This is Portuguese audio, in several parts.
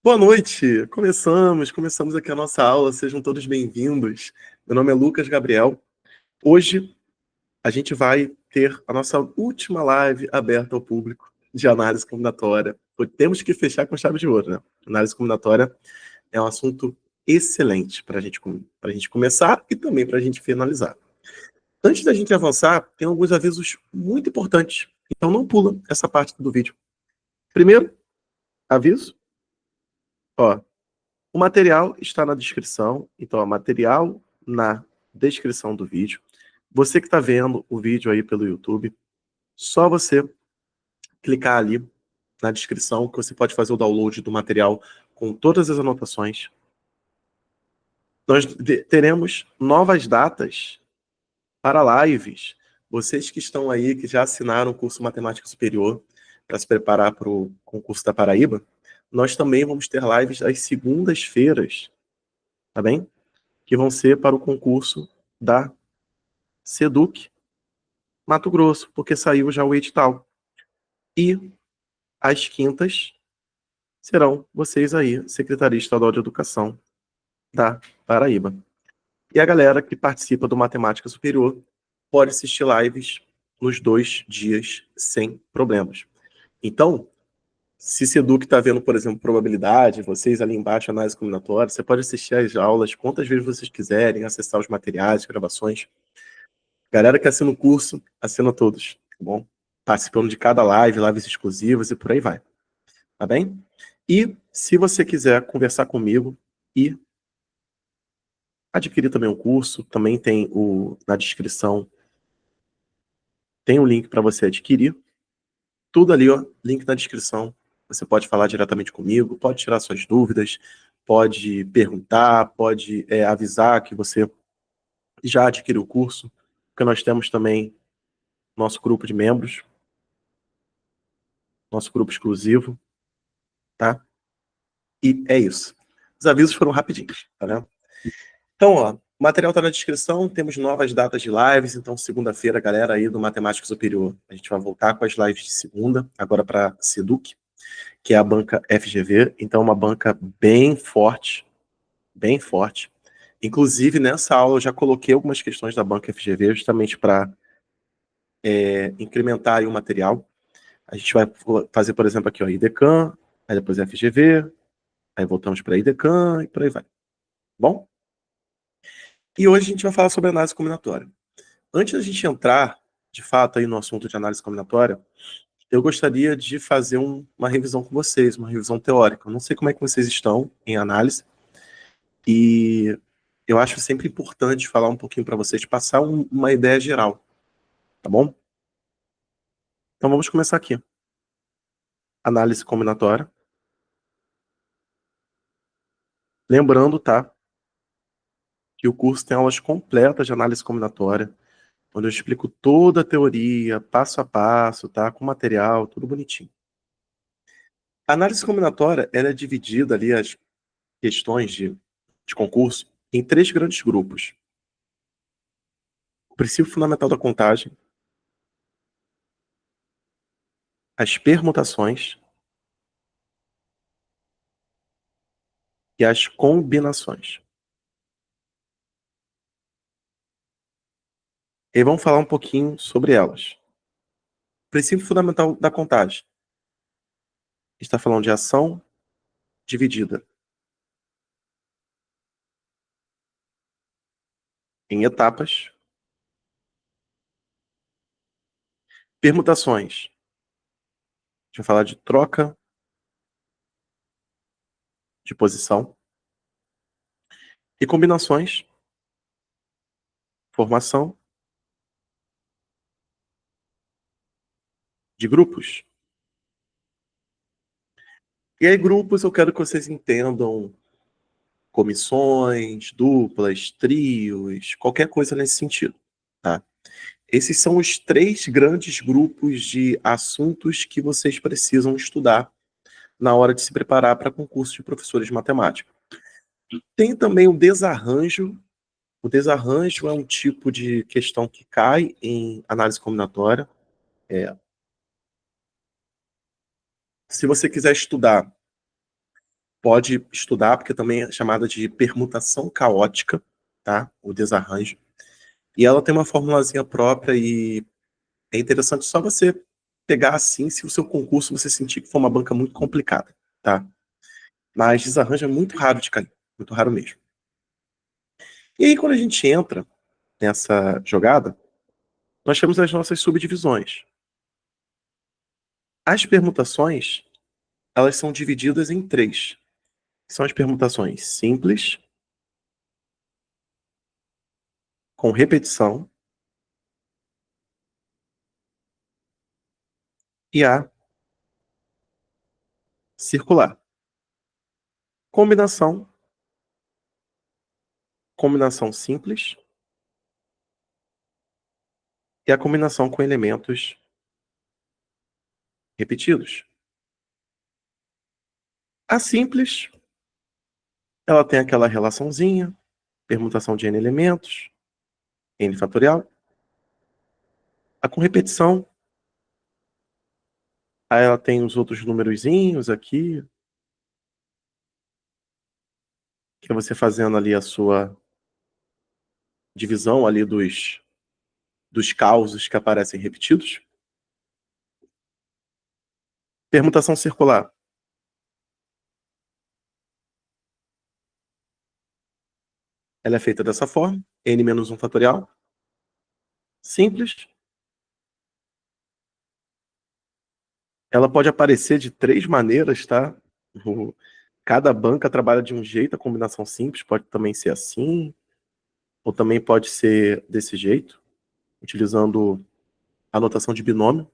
Boa noite! Começamos aqui a nossa aula, sejam todos bem-vindos. Meu nome é Lucas Gabriel. Hoje a gente vai ter a nossa última live aberta ao público de análise combinatória. Temos que fechar com chave de ouro, né? Análise combinatória é um assunto excelente para a gente começar e também para a gente finalizar. Antes da gente avançar, tem alguns avisos muito importantes, então não pula essa parte do vídeo. Primeiro, aviso, o material está na descrição, então, material na descrição do vídeo. Você que está vendo o vídeo aí pelo YouTube, só você clicar ali na descrição que você pode fazer o download do material com todas as anotações. Nós teremos novas datas para lives. Vocês que estão aí, que já assinaram o curso Matemática Superior para se preparar para o concurso da Paraíba, nós também vamos ter lives às segundas-feiras, tá bem? Que vão ser para o concurso da SEDUC Mato Grosso, porque saiu já o edital. E às quintas serão vocês aí, Secretaria Estadual de Educação da Paraíba. E a galera que participa do Matemática Superior pode assistir lives nos 2 dias sem problemas. Então, se SEDUC está vendo, por exemplo, probabilidade, vocês ali embaixo, análise combinatória, você pode assistir às aulas quantas vezes vocês quiserem, acessar os materiais, gravações. Galera que assina o curso, assina todos, tá bom? Participando de cada lives exclusivas e por aí vai, tá bem? E se você quiser conversar comigo e adquirir também o curso, também tem na descrição, tem um link para você adquirir. Tudo ali, ó, link na descrição. Você pode falar diretamente comigo, pode tirar suas dúvidas, pode perguntar, pode avisar que você já adquiriu o curso, porque nós temos também nosso grupo de membros, nosso grupo exclusivo, tá? E é isso. Os avisos foram rapidinhos, tá vendo? Então, ó, o material tá na descrição, temos novas datas de lives, então segunda-feira, galera aí do Matemática Superior, a gente vai voltar com as lives de segunda, agora para SEDUC, que é a banca FGV, então uma banca bem forte, bem forte. Inclusive, nessa aula eu já coloquei algumas questões da banca FGV, justamente para incrementar aí o material. A gente vai fazer, por exemplo, aqui, ó, IDECAM, aí depois FGV, aí voltamos para IDECAM e por aí vai. Bom? E hoje a gente vai falar sobre análise combinatória. Antes da gente entrar, de fato, aí no assunto de análise combinatória, eu gostaria de fazer uma revisão com vocês, uma revisão teórica. Eu não sei como é que vocês estão em análise, e eu acho sempre importante falar um pouquinho para vocês, passar uma ideia geral, tá bom? Então vamos começar aqui. Análise combinatória. Lembrando, tá, que o curso tem aulas completas de análise combinatória, onde eu explico toda a teoria, passo a passo, tá? Com material, tudo bonitinho. A análise combinatória, ela é dividida ali, as questões de concurso, em 3 grandes grupos. O princípio fundamental da contagem, as permutações e as combinações. E vamos falar um pouquinho sobre elas. O princípio fundamental da contagem está falando de ação dividida em etapas. Permutações, a gente vai falar de troca de posição. E combinações, formação de grupos. E aí, grupos, eu quero que vocês entendam comissões, duplas, trios, qualquer coisa nesse sentido, tá? Esses são os 3 grandes grupos de assuntos que vocês precisam estudar na hora de se preparar para concurso de professores de matemática. Tem também o desarranjo. O desarranjo é um tipo de questão que cai em análise combinatória. Se você quiser estudar pode estudar, porque também é chamada de permutação caótica, tá? O desarranjo. E ela tem uma formulazinha própria e é interessante só você pegar assim, se o seu concurso você sentir que for uma banca muito complicada, tá? Mas desarranjo é muito raro de cair, muito raro mesmo. E aí, quando a gente entra nessa jogada, nós temos as nossas subdivisões. As permutações, elas são divididas em três. São as permutações simples, com repetição, e a circular. Combinação, combinação simples e a combinação com elementos repetidos. A simples, ela tem aquela relaçãozinha, permutação de n elementos, n fatorial. A com repetição, aí ela tem os outros numerozinhos aqui, que é você fazendo ali a sua divisão ali dos causos que aparecem repetidos. Permutação circular. Ela é feita dessa forma, n menos 1 fatorial. Simples. Ela pode aparecer de três maneiras, tá? Cada banca trabalha de um jeito, a combinação simples pode também ser assim, ou também pode ser desse jeito, utilizando a notação de binômio.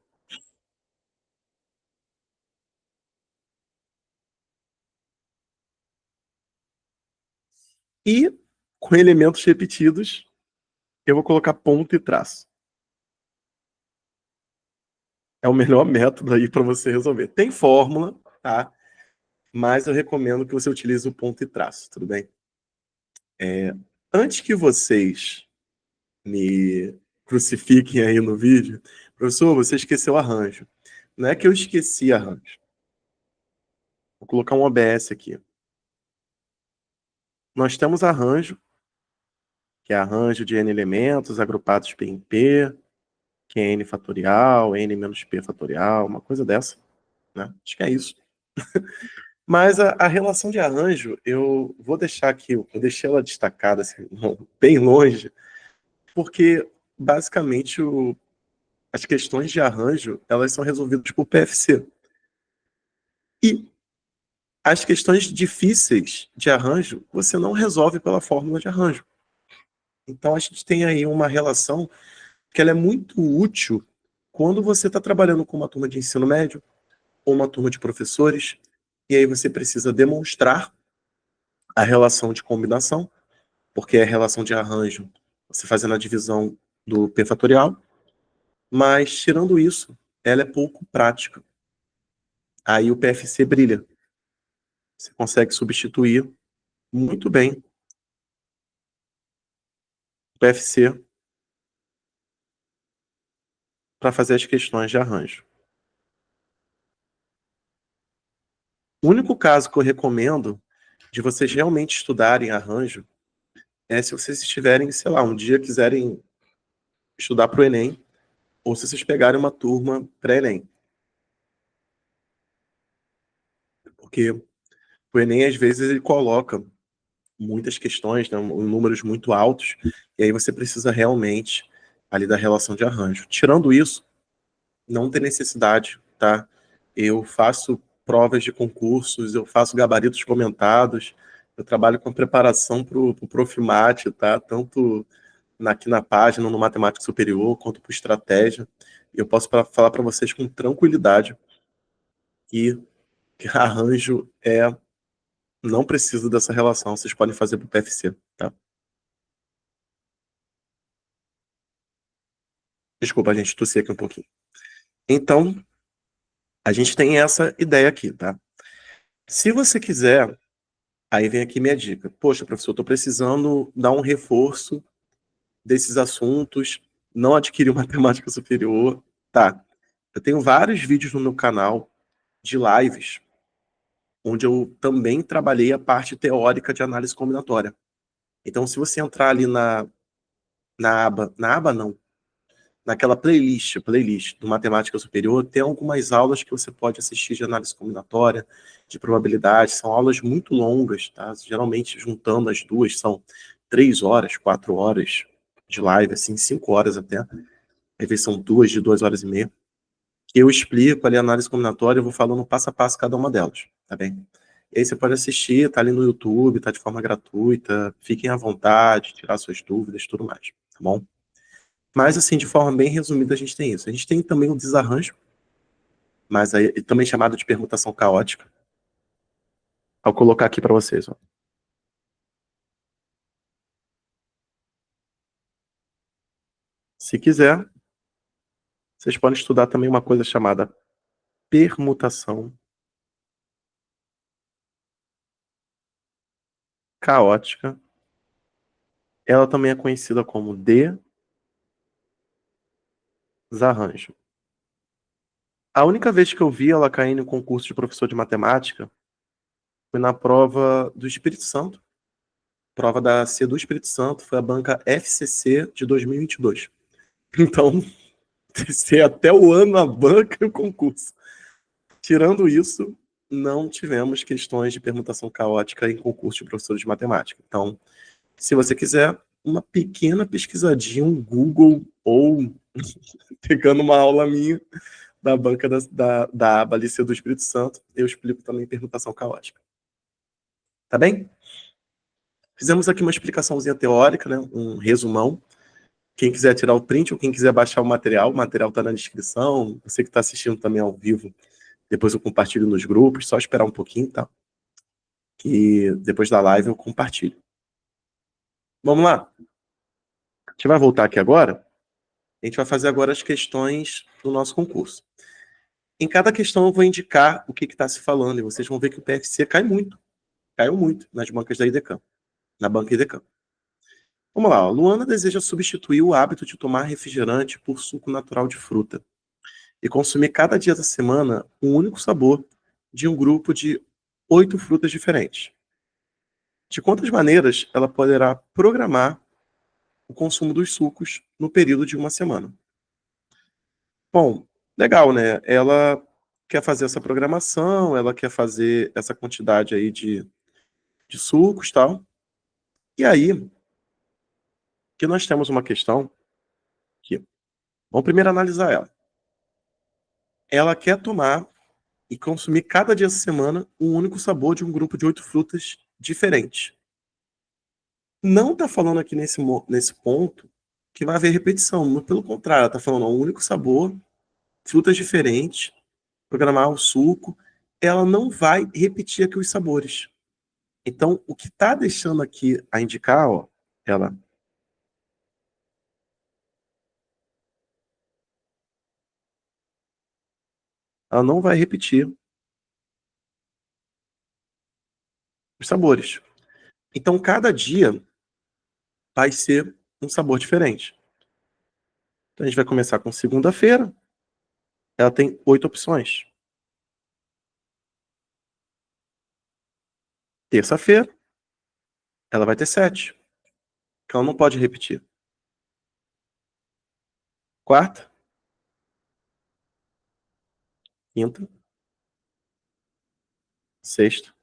E com elementos repetidos, eu vou colocar ponto e traço. É o melhor método aí para você resolver. Tem fórmula, tá? Mas eu recomendo que você utilize o ponto e traço, tudo bem? Antes que vocês me crucifiquem aí no vídeo, professor, você esqueceu arranjo. Não é que eu esqueci arranjo. Vou colocar um OBS aqui. Nós temos arranjo, que é arranjo de n elementos agrupados P em P, que é n fatorial, n menos p fatorial, uma coisa dessa, né? Acho que é isso. Mas a relação de arranjo, eu vou deixar aqui, eu deixei ela destacada assim, bem longe, porque basicamente as questões de arranjo, elas são resolvidas por PFC. E as questões difíceis de arranjo, você não resolve pela fórmula de arranjo. Então a gente tem aí uma relação que ela é muito útil quando você está trabalhando com uma turma de ensino médio ou uma turma de professores, e aí você precisa demonstrar a relação de combinação, porque é a relação de arranjo, você fazendo a divisão do P fatorial, mas tirando isso, ela é pouco prática. Aí o PFC brilha. Você consegue substituir muito bem o PFC para fazer as questões de arranjo. O único caso que eu recomendo de vocês realmente estudarem arranjo é se vocês estiverem, sei lá, um dia quiserem estudar para o Enem, ou se vocês pegarem uma turma pré-Enem. Porque o Enem, às vezes, ele coloca muitas questões, né, em números muito altos, e aí você precisa realmente ali da relação de arranjo. Tirando isso, não tem necessidade, tá? Eu faço provas de concursos, eu faço gabaritos comentados, eu trabalho com preparação para o Profimate, tá? Tanto aqui na página, no Matemática Superior, quanto para Estratégia. Eu posso falar para vocês com tranquilidade que arranjo não precisa dessa relação, vocês podem fazer para o PFC, tá? Desculpa, a gente tossi aqui um pouquinho. Então, a gente tem essa ideia aqui, tá? Se você quiser, aí vem aqui minha dica. Poxa, professor, eu estou precisando dar um reforço desses assuntos, não adquiri matemática superior. Tá, eu tenho vários vídeos no meu canal de lives onde eu também trabalhei a parte teórica de análise combinatória. Então, se você entrar ali na aba não, naquela playlist do Matemática Superior, tem algumas aulas que você pode assistir de análise combinatória, de probabilidade, são aulas muito longas, tá? Geralmente, juntando as duas, são 3 horas, 4 horas de live, assim, 5 horas até. Às vezes são 2 de 2 horas e meia. Eu explico ali a análise combinatória, eu vou falando passo a passo cada uma delas, tá bem? E aí você pode assistir, tá ali no YouTube, tá de forma gratuita, fiquem à vontade, tirar suas dúvidas, tudo mais, tá bom? Mas, assim, de forma bem resumida, a gente tem isso. A gente tem também o desarranjo, mas aí também chamado de permutação caótica. Vou colocar aqui para vocês, ó. Se quiser, vocês podem estudar também uma coisa chamada permutação caótica. Ela também é conhecida como desarranjo. A única vez que eu vi ela cair no concurso de professor de matemática foi na prova do Espírito Santo. Prova da C do Espírito Santo, foi a banca FCC de 2022. Então, ser até o ano na banca e o concurso. Tirando isso, não tivemos questões de permutação caótica em concurso de professores de matemática. Então, se você quiser, uma pequena pesquisadinha, um Google ou pegando uma aula minha da banca da aba Liceu do Espírito Santo, eu explico também permutação caótica. Tá bem? Fizemos aqui uma explicaçãozinha teórica, né? Um resumão. Quem quiser tirar o print ou quem quiser baixar o material está na descrição. Você que está assistindo também ao vivo, depois eu compartilho nos grupos, só esperar um pouquinho, tá? Que depois da live eu compartilho. Vamos lá? A gente vai voltar aqui agora. A gente vai fazer agora as questões do nosso concurso. Em cada questão eu vou indicar o que está se falando, e vocês vão ver que o PFC caiu muito nas bancas da IDECAM, na banca IDECAM. Vamos lá, ó. Luana deseja substituir o hábito de tomar refrigerante por suco natural de fruta e consumir cada dia da semana um único sabor de um grupo de 8 frutas diferentes. De quantas maneiras ela poderá programar o consumo dos sucos no período de uma semana? Bom, legal, né? Ela quer fazer essa programação, ela quer fazer essa quantidade aí de sucos e tal. E aí, que nós temos uma questão que, vamos primeiro analisar ela. Ela quer tomar e consumir cada dia da semana um único sabor de um grupo de 8 frutas diferentes. Não está falando aqui nesse ponto que vai haver repetição, muito pelo contrário, ela está falando um único sabor, frutas diferentes, programar o suco, ela não vai repetir aqui os sabores. Então, o que está deixando aqui a indicar, ó, ela não vai repetir os sabores. Então, cada dia vai ser um sabor diferente. Então, a gente vai começar com segunda-feira, ela tem 8 opções. Terça-feira, ela vai ter 7, que ela não pode repetir. Quarta, quinta, sexta,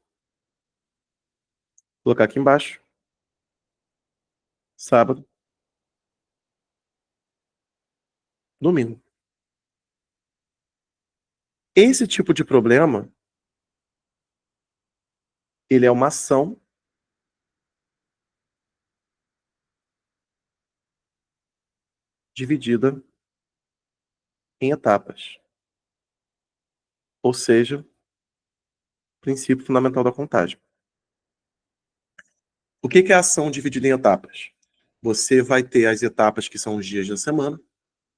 vou colocar aqui embaixo, sábado, domingo. Esse tipo de problema, ele é uma ação dividida em etapas. Ou seja, princípio fundamental da contagem. O que é a ação dividida em etapas? Você vai ter as etapas que são os dias da semana.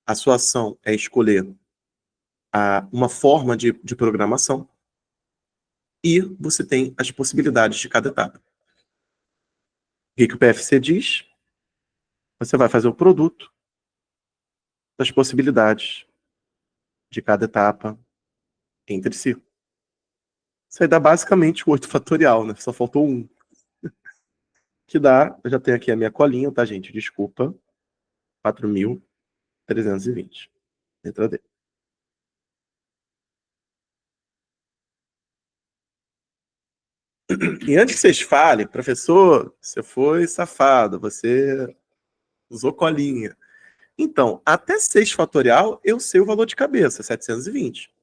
A sua ação é escolher uma forma de programação. E você tem as possibilidades de cada etapa. O que o PFC diz? Você vai fazer o produto das possibilidades de cada etapa entre si. Isso aí dá basicamente o 8 fatorial, né? Só faltou um. Que dá, eu já tenho aqui a minha colinha, tá, gente? Desculpa. 4.320. Letra D. E antes que vocês falem, professor, você foi safado, você usou colinha. Então, até 6 fatorial, eu sei o valor de cabeça, 720.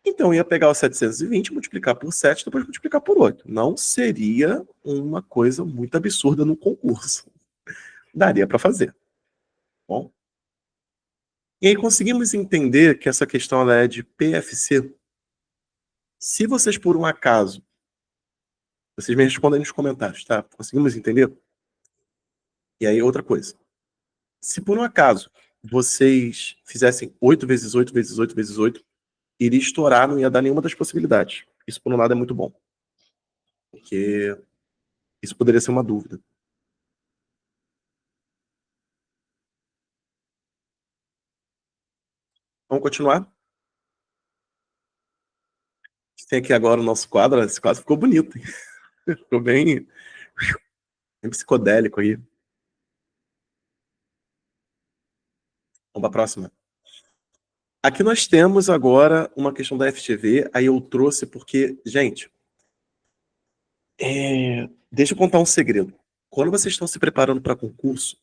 Então, eu ia pegar o 720, multiplicar por 7, depois multiplicar por 8. Não seria uma coisa muito absurda no concurso. Daria para fazer. Bom, e aí conseguimos entender que essa questão ela é de PFC. Se vocês, por um acaso, vocês me respondem nos comentários, tá? Conseguimos entender? E aí, outra coisa. Se por um acaso vocês fizessem 8 vezes 8 vezes 8 vezes 8, iria estourar, não ia dar nenhuma das possibilidades. Isso, por um lado, é muito bom. Porque isso poderia ser uma dúvida. Vamos continuar? Tem aqui agora o nosso quadro. Esse quadro ficou bonito, hein? Ficou bem psicodélico aí. Vamos para a próxima. Aqui nós temos agora uma questão da FGV. Aí eu trouxe porque, gente, deixa eu contar um segredo. Quando vocês estão se preparando para concurso,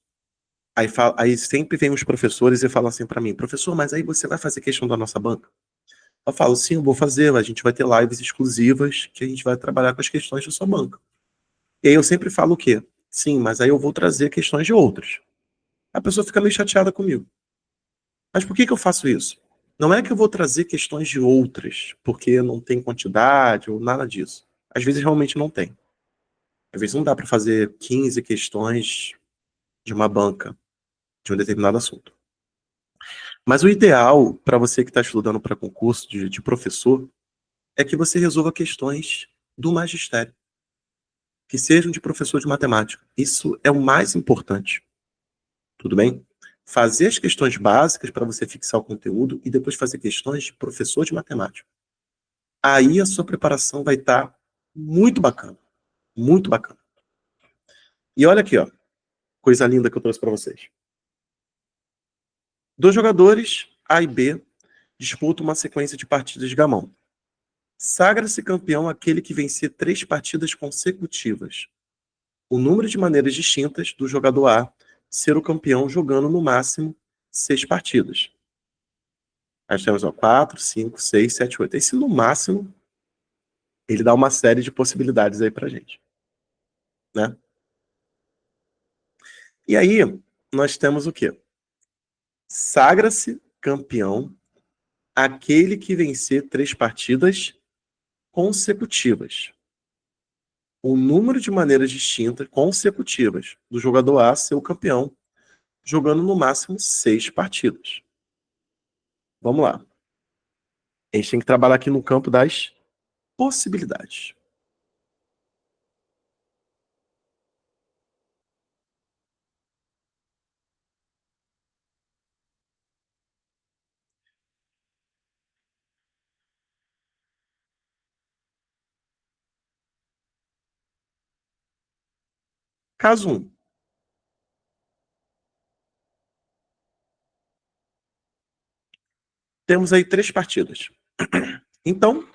aí sempre vem os professores e falam assim para mim, professor, mas aí você vai fazer questão da nossa banca? Eu falo, sim, eu vou fazer, a gente vai ter lives exclusivas que a gente vai trabalhar com as questões da sua banca. E aí eu sempre falo o quê? Sim, mas aí eu vou trazer questões de outros. A pessoa fica meio chateada comigo. Mas por que eu faço isso? Não é que eu vou trazer questões de outras, porque não tem quantidade ou nada disso. Às vezes realmente não tem. Às vezes não dá para fazer 15 questões de uma banca de um determinado assunto. Mas o ideal para você que está estudando para concurso de professor é que você resolva questões do magistério, que sejam de professor de matemática. Isso é o mais importante. Tudo bem? Fazer as questões básicas para você fixar o conteúdo e depois fazer questões de professor de matemática. Aí a sua preparação vai estar muito bacana. Muito bacana. E olha aqui, ó, coisa linda que eu trouxe para vocês. Dois jogadores, A e B, disputam uma sequência de partidas de gamão. Sagra-se campeão aquele que vencer 3 partidas consecutivas. O número de maneiras distintas do jogador A ser o campeão jogando no máximo 6 partidas. Nós temos 4, 5, 6, 7, 8. Esse no máximo, ele dá uma série de possibilidades aí pra gente. Né? E aí, nós temos o quê? Sagra-se campeão aquele que vencer 3 partidas consecutivas. O número de maneiras distintas consecutivas do jogador A ser o campeão, jogando no máximo 6 partidas. Vamos lá. A gente tem que trabalhar aqui no campo das possibilidades. Caso 1. Temos aí 3 partidas. Então,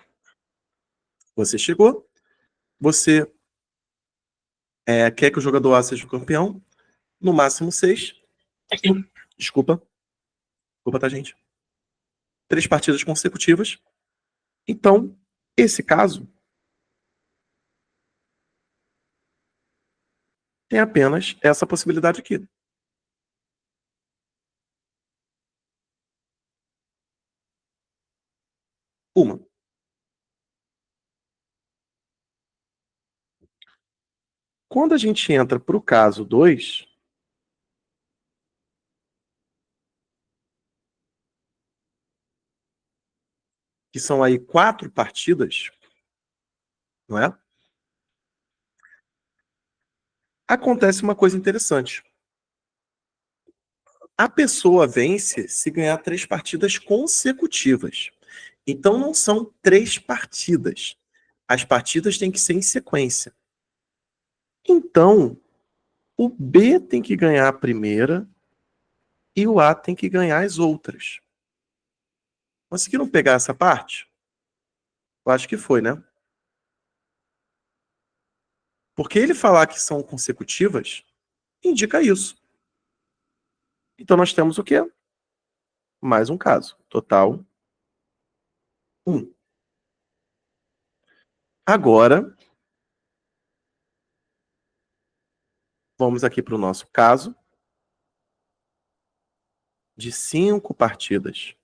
você chegou, você quer que o jogador A seja o campeão, no máximo 6. Desculpa. Desculpa, tá, gente? 3 partidas consecutivas. Então, esse caso tem apenas essa possibilidade aqui. Uma. Quando a gente entra para o caso 2, que são aí 4 partidas, não é? Acontece uma coisa interessante. A pessoa vence se ganhar 3 partidas consecutivas. Então não são 3 partidas. As partidas têm que ser em sequência. Então, o B tem que ganhar a primeira e o A tem que ganhar as outras. Conseguiram pegar essa parte? Eu acho que foi, né? Porque ele falar que são consecutivas indica isso. Então nós temos o quê? Mais um caso. Total 1. Agora, vamos aqui para o nosso caso de 5 partidas.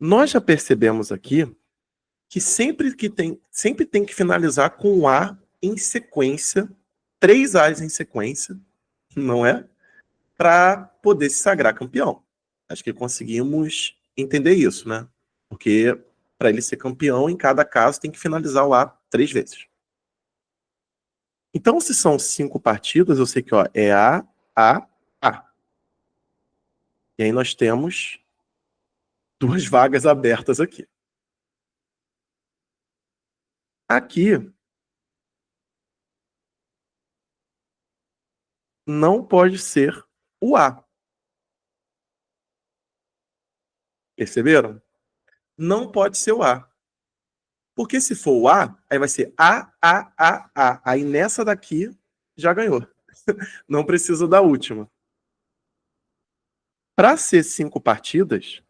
Nós já percebemos aqui que sempre tem que finalizar com um A em sequência, 3 A's em sequência, não é? Para poder se sagrar campeão. Acho que conseguimos entender isso, né? Porque para ele ser campeão, em cada caso tem que finalizar o A 3 vezes. Então, se são 5 partidas, eu sei que ó, é A, A, A. E aí nós temos 2 vagas abertas aqui. Aqui não pode ser o A. Perceberam? Não pode ser o A. Porque se for o A, aí vai ser A, A, A, A. Aí nessa daqui já ganhou. Não precisa da última. Para ser 5 partidas,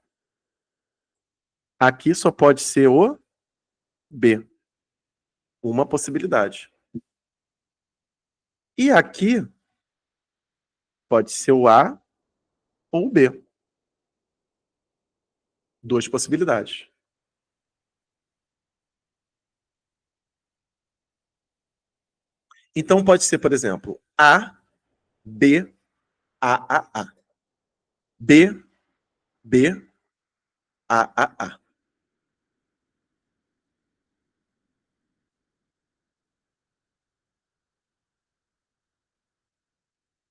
aqui só pode ser o B. Uma possibilidade. E aqui pode ser o A ou o B. 2 possibilidades. Então pode ser, por exemplo, A, B, A, A, A. B, B, A, A, A.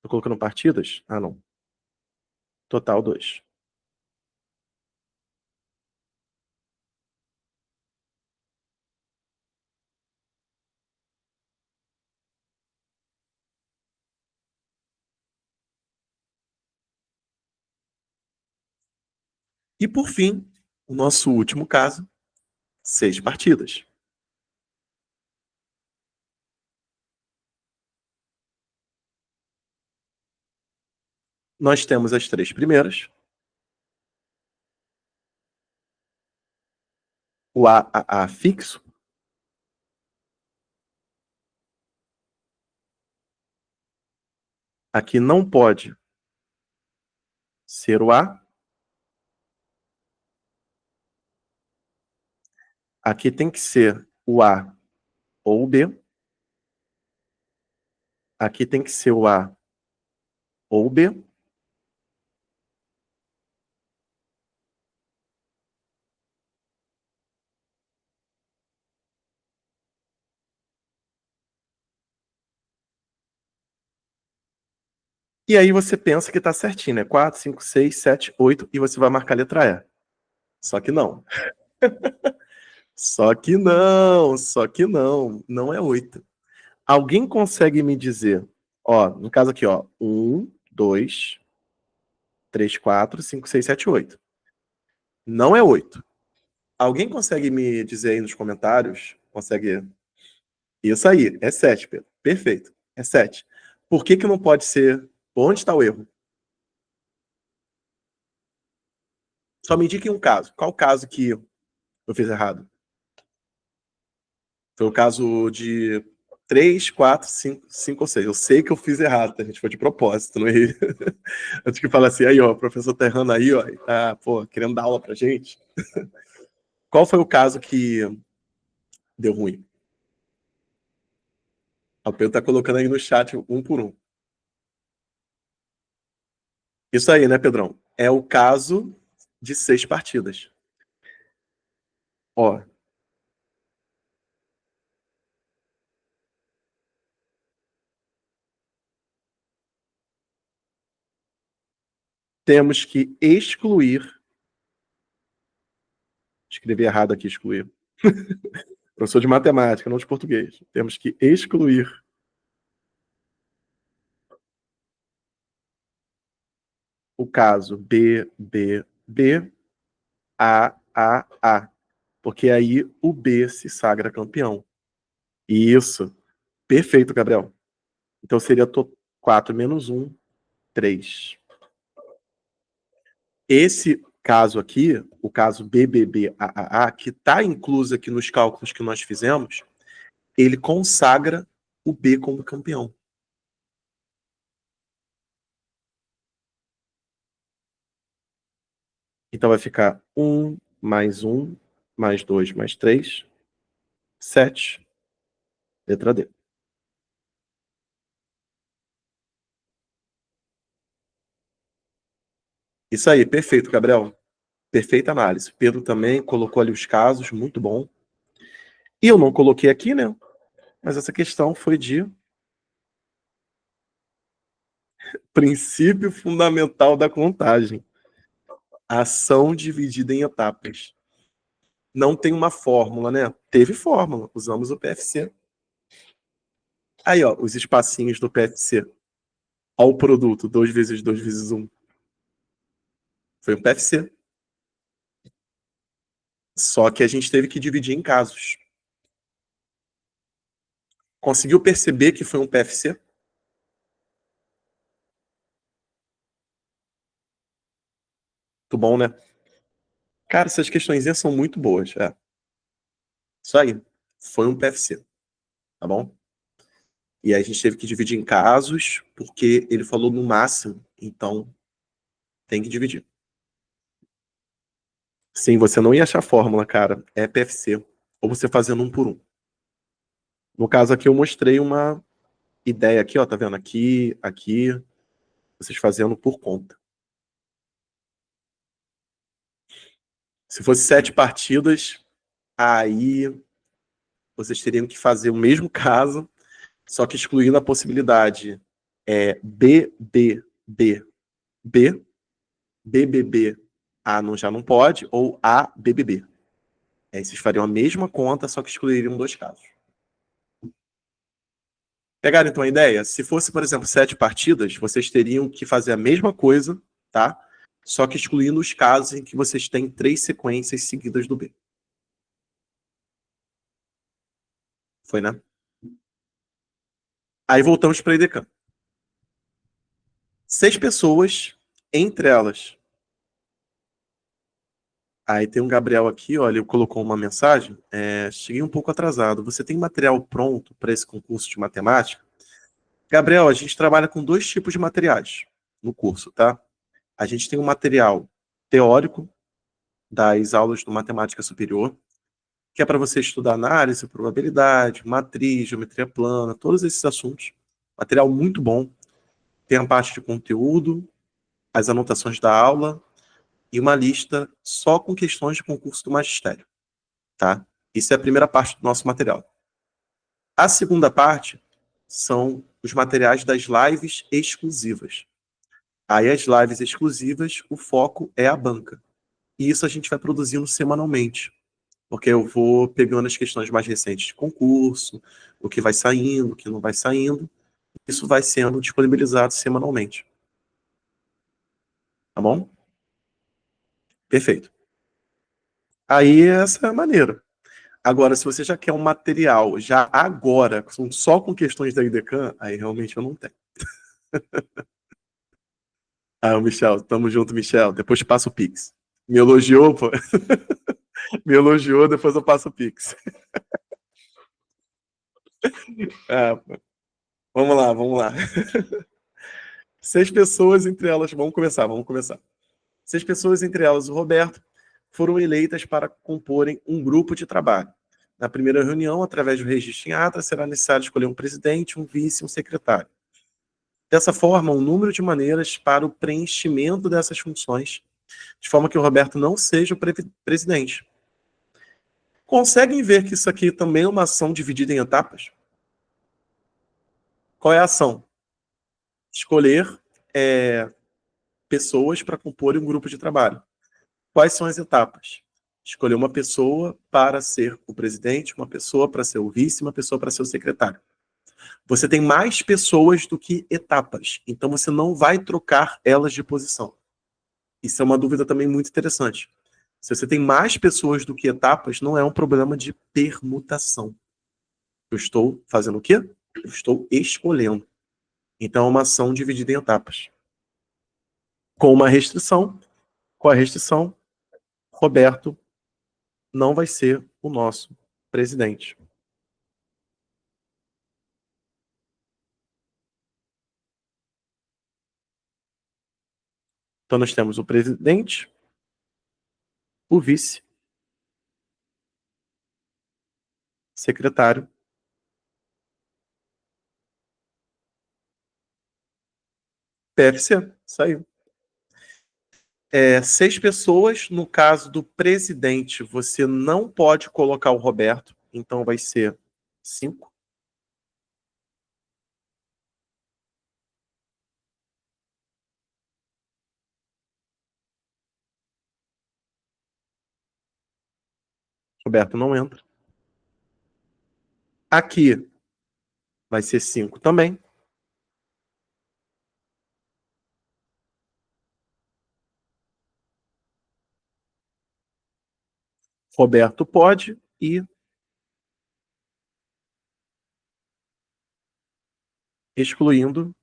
Tô colocando partidas? Ah, não. Total 2. E por fim, o nosso último caso, 6 partidas. Nós temos as 3 primeiras. O A, A, A fixo. Aqui não pode ser o A. Aqui tem que ser o A ou o B. Aqui tem que ser o A ou o B. E aí você pensa que está certinho, né? 4, 5, 6, 7, 8, e você vai marcar a letra E. Só que não. Só que não. Não é 8. Alguém consegue me dizer, ó, no caso aqui, ó, 1, 2, 3, 4, 5, 6, 7, 8. Não é 8. Alguém consegue me dizer aí nos comentários? Consegue? Isso aí, é 7, Pedro. Perfeito. É 7. Por que que não pode ser? Onde está o erro? Só me indique um caso. Qual caso que eu fiz errado? Foi o caso de 3, 4, 5, 5 ou 6. Eu sei que eu fiz errado, tá, gente? Foi de propósito, não errei. Antes que fala assim, aí, ó, o professor tá errando aí, ó, e tá, pô, querendo dar aula pra gente. Qual foi o caso que deu ruim? O Pedro tá colocando aí no chat um por um. Isso aí, né, Pedrão? É o caso de 6 partidas. Ó, temos que excluir Escrevi errado aqui, excluir. Professor de matemática, não de português. Temos que excluir o caso B, B, B, A, porque aí o B se sagra campeão. Isso. Perfeito, Gabriel. Então seria 4 menos 1, 3. Esse caso aqui, o caso BBBAA, que está incluso aqui nos cálculos que nós fizemos, ele consagra o B como campeão. Então vai ficar 1 mais 2 mais 3, 7. Letra D. Isso aí, perfeito, Gabriel. Perfeita análise. Pedro também colocou ali os casos, muito bom. E eu não coloquei aqui, né? Mas essa questão foi de princípio fundamental da contagem. Ação dividida em etapas. Não tem uma fórmula, né? Teve fórmula, usamos o PFC. Aí, ó, os espacinhos do PFC. Olha o produto, 2 vezes 2 vezes 1. Foi um PFC. Só que a gente teve que dividir em casos. Conseguiu perceber que foi um PFC? Muito bom, né? Cara, essas questõezinhas são muito boas. É. Isso aí. Foi um PFC. Tá bom? E aí a gente teve que dividir em casos, porque ele falou no máximo. Então, tem que dividir. Sim, você não ia achar fórmula, cara. É PFC. Ou você fazendo um por um. No caso aqui, eu mostrei uma ideia aqui, ó. Tá vendo? Aqui, aqui. Vocês fazendo por conta. Se fosse 7 partidas, aí vocês teriam que fazer o mesmo caso, só que excluindo a possibilidade B, B, B, B, BBB, A não, já não pode, ou A, BBB. Aí vocês fariam a mesma conta, só que excluiriam 2 casos. Pegaram então a ideia? Se fosse, por exemplo, 7 partidas, vocês teriam que fazer a mesma coisa, tá? Só que excluindo os casos em que vocês têm 3 sequências seguidas do B. Foi, né? Aí voltamos para a IDECAM. 6 pessoas, entre elas. Aí tem um Gabriel aqui, olha, ele colocou uma mensagem. Cheguei um pouco atrasado. Você tem material pronto para esse concurso de matemática? Gabriel, a gente trabalha com 2 tipos de materiais no curso, tá? A gente tem um material teórico das aulas do Matemática Superior, que é para você estudar análise, probabilidade, matriz, geometria plana, todos esses assuntos. Material muito bom. Tem a parte de conteúdo, as anotações da aula e uma lista só com questões de concurso do magistério, tá? Isso é a primeira parte do nosso material. A segunda parte são os materiais das lives exclusivas. Aí as lives exclusivas, o foco é a banca. E isso a gente vai produzindo semanalmente, porque eu vou pegando as questões mais recentes de concurso, o que vai saindo, o que não vai saindo. Isso vai sendo disponibilizado semanalmente. Tá bom? Perfeito. Aí essa é a maneira. Agora, se você já quer um material já agora, só com questões da IDECAM, aí realmente eu não tenho. Ah, o Michel, tamo junto, Michel. Depois te passo o Pix. Me elogiou, pô. Me elogiou, depois eu passo o Pix. Vamos lá, vamos lá. 6 pessoas, entre elas, vamos começar. 6 pessoas, entre elas o Roberto, foram eleitas para comporem um grupo de trabalho. Na primeira reunião, através do registro em ata, será necessário escolher um presidente, um vice e um secretário. Dessa forma, um número de maneiras para o preenchimento dessas funções, de forma que o Roberto não seja o presidente. Conseguem ver que isso aqui também é uma ação dividida em etapas? Qual é a ação? Escolher pessoas para compor um grupo de trabalho. Quais são as etapas? escolher uma pessoa para ser o presidente, uma pessoa para ser o vice, uma pessoa para ser o secretário. Você tem mais pessoas do que etapas, então você não vai trocar elas de posição. Isso é uma dúvida também muito interessante. Se você tem mais pessoas do que etapas, não é um problema de permutação. Eu estou fazendo o quê? Eu estou escolhendo. Então, é uma ação dividida em etapas. Com uma restrição, com a restrição, Roberto não vai ser o nosso presidente. Então, nós temos o presidente, o vice, secretário, PFC. Saiu. 6 pessoas. No caso do presidente, você não pode colocar o Roberto, então vai ser 5. Roberto não entra. Aqui vai ser 5 também. Roberto pode e excluindo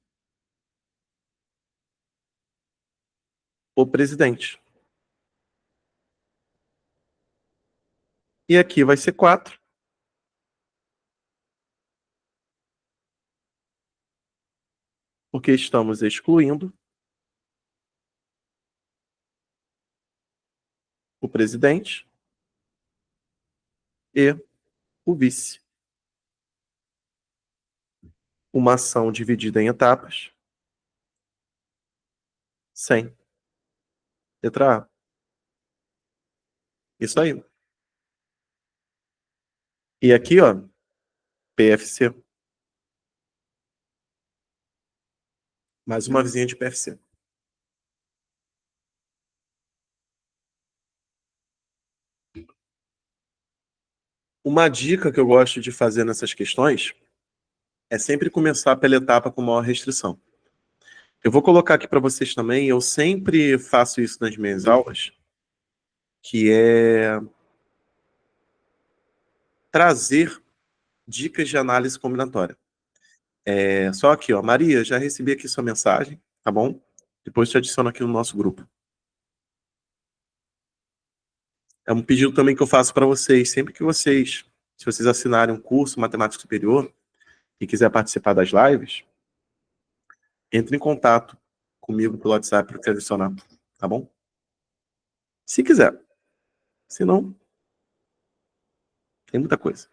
o presidente. E aqui vai ser 4, porque estamos excluindo o presidente e o vice. Uma ação dividida em etapas, sem. Letra A. Isso aí. E aqui, ó, PFC. Mais uma vizinha de PFC. Uma dica que eu gosto de fazer nessas questões é sempre começar pela etapa com maior restrição. Eu vou colocar aqui para vocês também, eu sempre faço isso nas minhas aulas, que é trazer dicas de análise combinatória. Só aqui, ó, Maria, já recebi aqui sua mensagem, tá bom? Depois te adiciono aqui no nosso grupo. É um pedido também que eu faço para vocês, sempre que vocês, se vocês assinarem um curso Matemática Superior e quiser participar das lives, entre em contato comigo pelo WhatsApp para te adicionar, tá bom? Se quiser. Se não, tem muita coisa.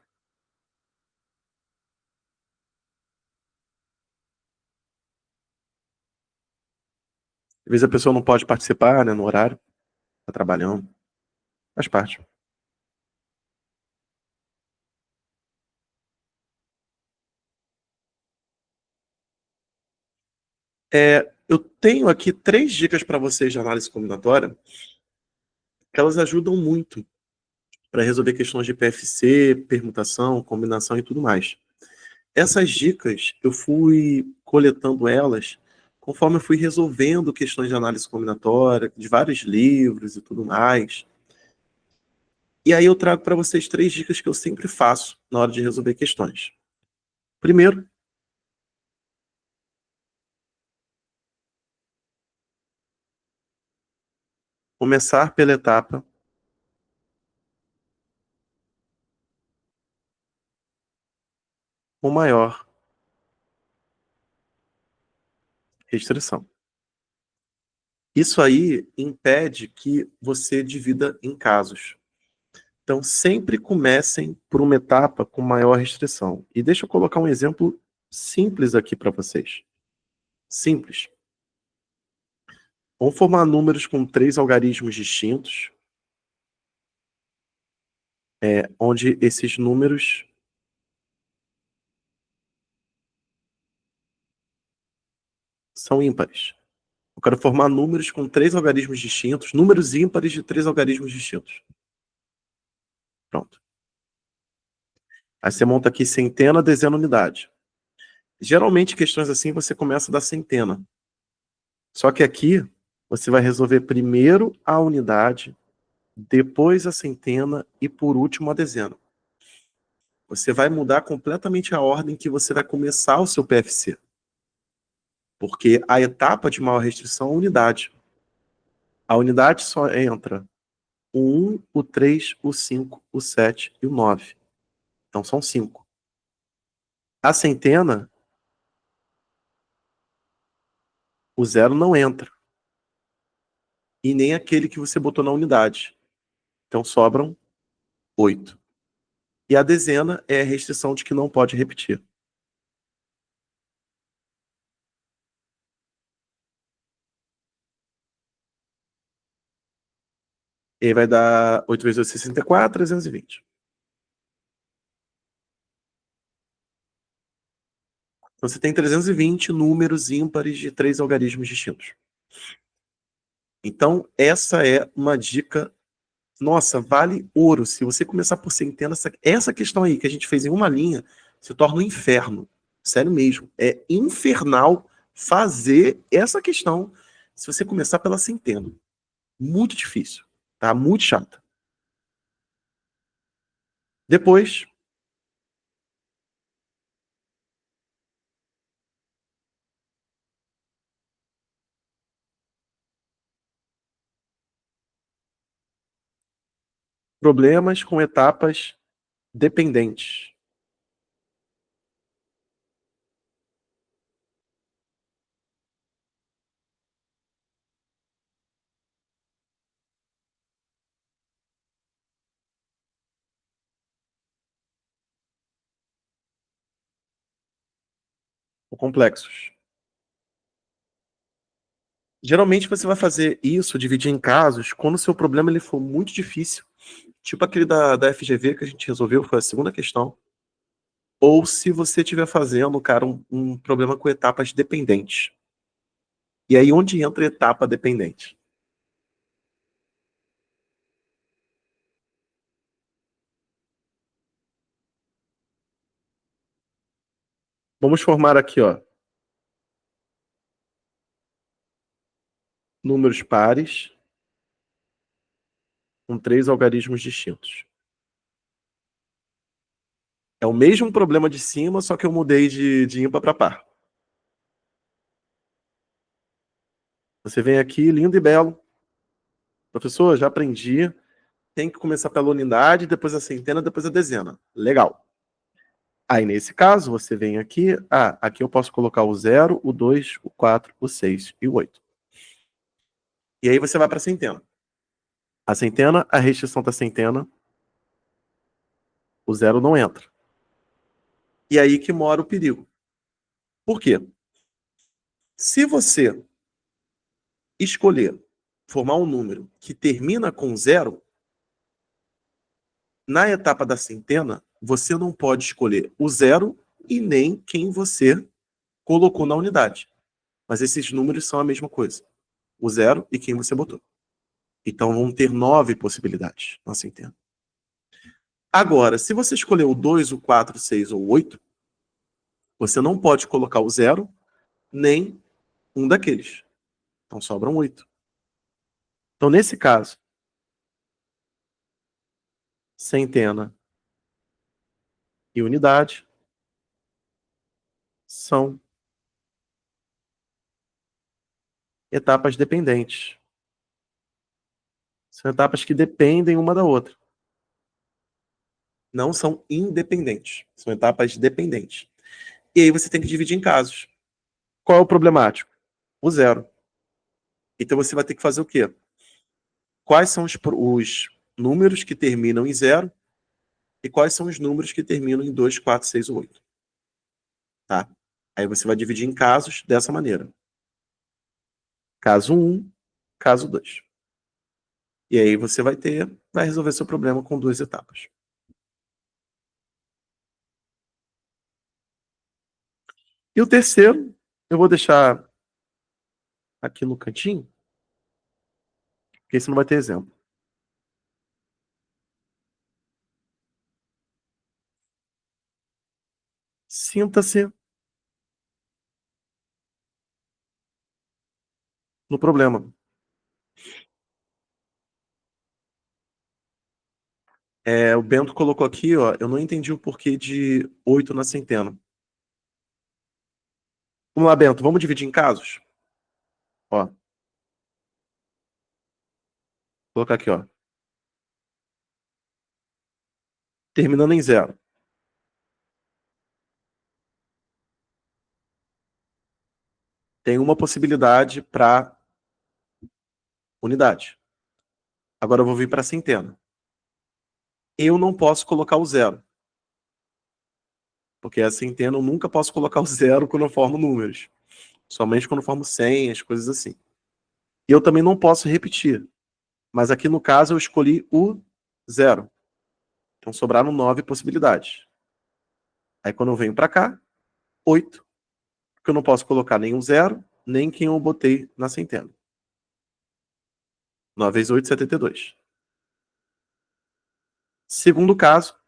Às vezes a pessoa não pode participar, né, no horário, tá trabalhando, faz parte. Eu tenho aqui 3 dicas para vocês de análise combinatória, que elas ajudam muito para resolver questões de PFC, permutação, combinação e tudo mais. Essas dicas, eu fui coletando elas conforme eu fui resolvendo questões de análise combinatória, de vários livros e tudo mais. E aí eu trago para vocês 3 dicas que eu sempre faço na hora de resolver questões. Primeiro, começar pela etapa com maior restrição. Isso aí impede que você divida em casos. Então, sempre comecem por uma etapa com maior restrição. E deixa eu colocar um exemplo simples aqui para vocês. Simples. Vamos formar números com 3 algarismos distintos, onde esses números são ímpares. Eu quero formar números com 3 algarismos distintos, números ímpares de 3 algarismos distintos. Pronto. Aí você monta aqui centena, dezena, unidade. Geralmente, questões assim, você começa da centena. Só que aqui, você vai resolver primeiro a unidade, depois a centena e, por último, a dezena. Você vai mudar completamente a ordem que você vai começar o seu PFC. Porque a etapa de maior restrição é a unidade. A unidade só entra o 1, o 3, o 5, o 7 e o 9. Então são 5. A centena, o 0 não entra. E nem aquele que você botou na unidade. Então sobram 8. E a dezena é a restrição de que não pode repetir. E aí vai dar 8 vezes 8, 64, 320. Então você tem 320 números ímpares de 3 algarismos distintos. Então, essa é uma dica, nossa, vale ouro. Se você começar por centena, essa questão aí que a gente fez em uma linha se torna um inferno. Sério mesmo. É infernal fazer essa questão se você começar pela centena. Muito difícil. Tá? Muito chata. Depois, problemas com etapas dependentes. Ou complexos. Geralmente você vai fazer isso, dividir em casos, quando o seu problema ele for muito difícil. Tipo aquele da FGV que a gente resolveu, foi a segunda questão. Ou se você estiver fazendo, cara, um problema com etapas dependentes. E aí, onde entra a etapa dependente? Vamos formar aqui, ó, números pares com 3 algarismos distintos. É o mesmo problema de cima, só que eu mudei de ímpar para par. Você vem aqui, lindo e belo. Professor, já aprendi. Tem que começar pela unidade, depois a centena, depois a dezena. Legal. Aí, nesse caso, você vem aqui. Ah, aqui eu posso colocar o 0, o 2, o 4, o 6 e o 8. E aí você vai para a centena. A centena, a restrição da centena, o 0 não entra. E aí que mora o perigo. Por quê? Se você escolher formar um número que termina com 0, na etapa da centena, você não pode escolher o 0 e nem quem você colocou na unidade. Mas esses números são a mesma coisa. O 0 e quem você botou. Então vão ter 9 possibilidades na centena. Agora, se você escolher o 2, o 4, o 6 ou o 8, você não pode colocar o 0 nem um daqueles. Então sobram 8. Então, nesse caso, centena e unidade são etapas dependentes. São etapas que dependem uma da outra. Não são independentes. São etapas dependentes. E aí você tem que dividir em casos. Qual é o problemático? O 0. Então você vai ter que fazer o quê? Quais são os números que terminam em 0 e quais são os números que terminam em 2, 4, 6 ou 8. Tá? Aí você vai dividir em casos dessa maneira. Caso 1, caso 2. E aí você vai resolver seu problema com 2 etapas. E o terceiro, eu vou deixar aqui no cantinho, porque esse não vai ter exemplo. Sinta-se no problema. O Bento colocou aqui, ó, eu não entendi o porquê de 8 na centena. Vamos lá, Bento, vamos dividir em casos? Ó, vou colocar aqui, ó. Terminando em 0. Tem uma possibilidade para unidade. Agora eu vou vir para centena. Eu não posso colocar o 0. Porque a centena eu nunca posso colocar o 0 quando eu formo números. Somente quando eu formo 100, as coisas assim. E eu também não posso repetir. Mas aqui no caso eu escolhi o 0. Então sobraram 9 possibilidades. Aí quando eu venho para cá, 8. Porque eu não posso colocar nem o 0, nem quem eu botei na centena. 9 vezes 8, 72. Segundo caso,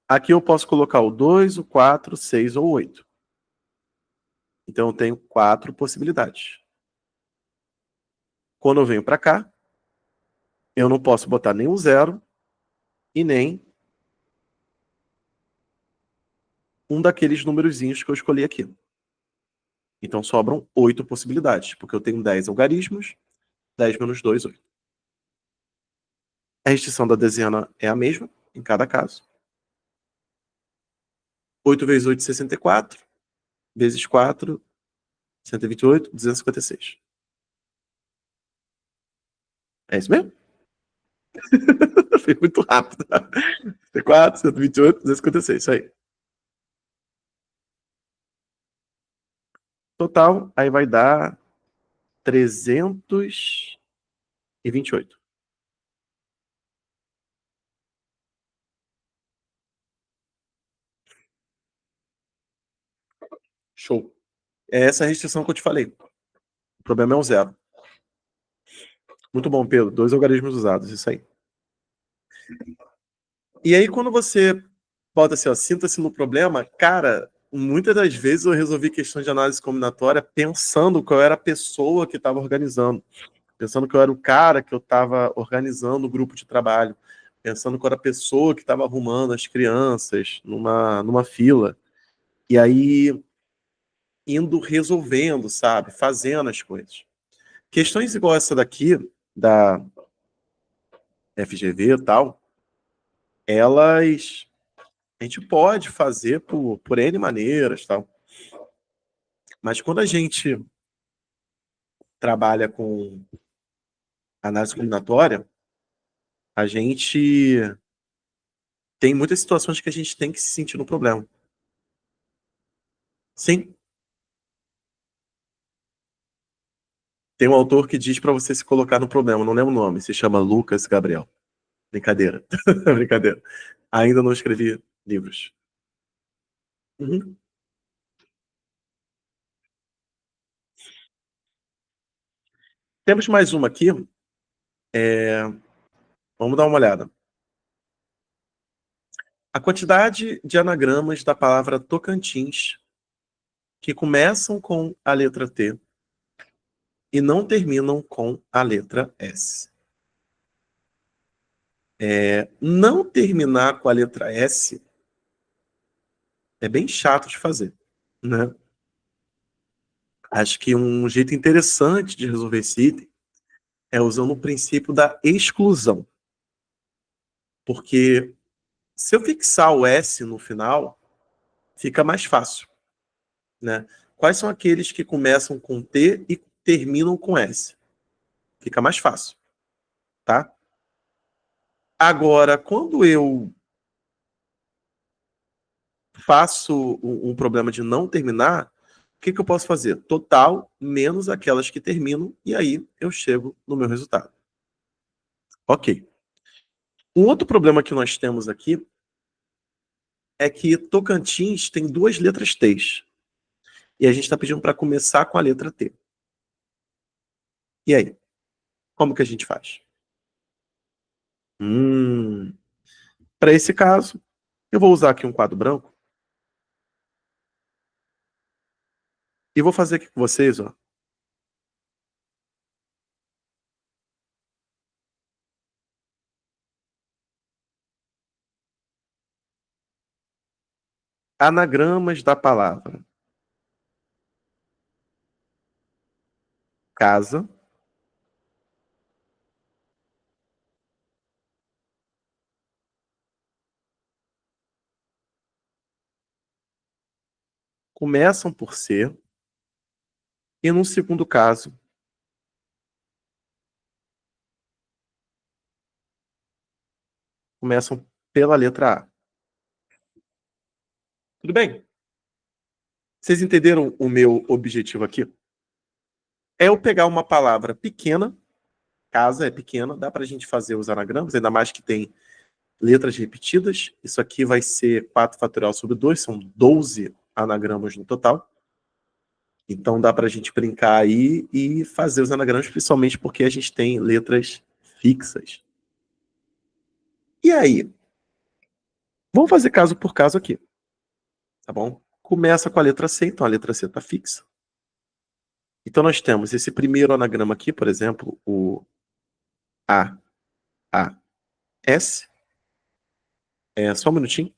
aqui eu posso colocar o 2, o 4, o 6 ou o 8. Então eu tenho 4 possibilidades. Quando eu venho para cá, eu não posso botar nem o 0 e nem um daqueles numerozinhos que eu escolhi aqui. Então sobram 8 possibilidades, porque eu tenho 10 algarismos, 10 menos 2, 8. A restrição da dezena é a mesma em cada caso. 8 vezes 8, 64. Vezes 4, 128, 256. É isso mesmo? Foi muito rápido. 64, 128, 256, isso aí. Total, aí vai dar 328. Show. É essa a restrição que eu te falei. O problema é o 0. Muito bom, Pedro. 2 algarismos usados, isso aí. E aí, quando você bota assim, ó, sinta-se no problema, cara, muitas das vezes eu resolvi questões de análise combinatória pensando qual era a pessoa que estava organizando. Pensando que eu era o cara que eu estava organizando o grupo de trabalho. Pensando que eu era a pessoa que estava arrumando as crianças numa fila. E aí, indo resolvendo, sabe? Fazendo as coisas. Questões igual essa daqui, da FGV e tal, elas a gente pode fazer por N maneiras, tal. Mas quando a gente trabalha com análise combinatória, a gente tem muitas situações que a gente tem que se sentir no problema. Sim, tem um autor que diz para você se colocar no problema, não lembro o nome, se chama Lucas Gabriel. Brincadeira. Brincadeira. Ainda não escrevi livros. Uhum. Temos mais uma aqui. Vamos dar uma olhada. A quantidade de anagramas da palavra Tocantins que começam com a letra T e não terminam com a letra S. Não terminar com a letra S é bem chato de fazer, né? Acho que um jeito interessante de resolver esse item é usando o princípio da exclusão. Porque se eu fixar o S no final, fica mais fácil, né? Quais são aqueles que começam com T e terminam com S? Fica mais fácil, tá? Agora, quando eu faço um problema de não terminar, o que eu posso fazer? Total menos aquelas que terminam, e aí eu chego no meu resultado. Ok. Um outro problema que nós temos aqui é que Tocantins tem 2 letras T's. E a gente está pedindo para começar com a letra T. E aí? Como que a gente faz? Para esse caso, eu vou usar aqui um quadro branco E vou fazer aqui com vocês, ó. Anagramas da palavra casa, começam por C, e num segundo caso, começam pela letra A. Tudo bem? Vocês entenderam o meu objetivo aqui? É eu pegar uma palavra pequena, casa é pequena, dá para a gente fazer os anagramas, ainda mais que tem letras repetidas. Isso aqui vai ser 4 fatorial sobre 2, são 12 anagramas no total. Então dá para a gente brincar aí e fazer os anagramas, principalmente porque a gente tem letras fixas. E aí? Vamos fazer caso por caso aqui, tá bom? Começa com a letra C, então a letra C está fixa. Então nós temos esse primeiro anagrama aqui, por exemplo, o AAS. Só um minutinho.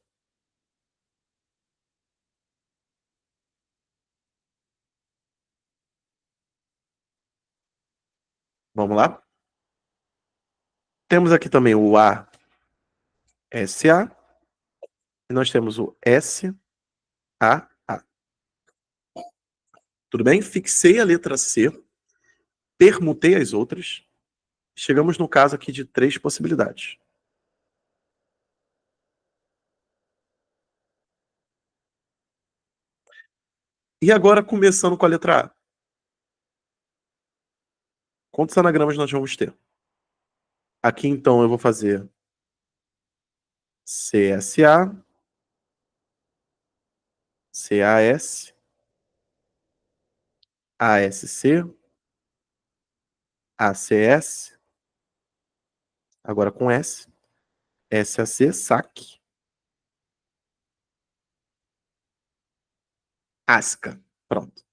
Vamos lá. Temos aqui também o ASA. E nós temos o SAA. Tudo bem? Fixei a letra C, permutei as outras. Chegamos no caso aqui de 3 possibilidades. E agora, começando com a letra A. Quantos anagramas nós vamos ter? Aqui, então, eu vou fazer CSA, CAS, ASC, ACS, agora com S, SAC, SAC, ASCA. Pronto.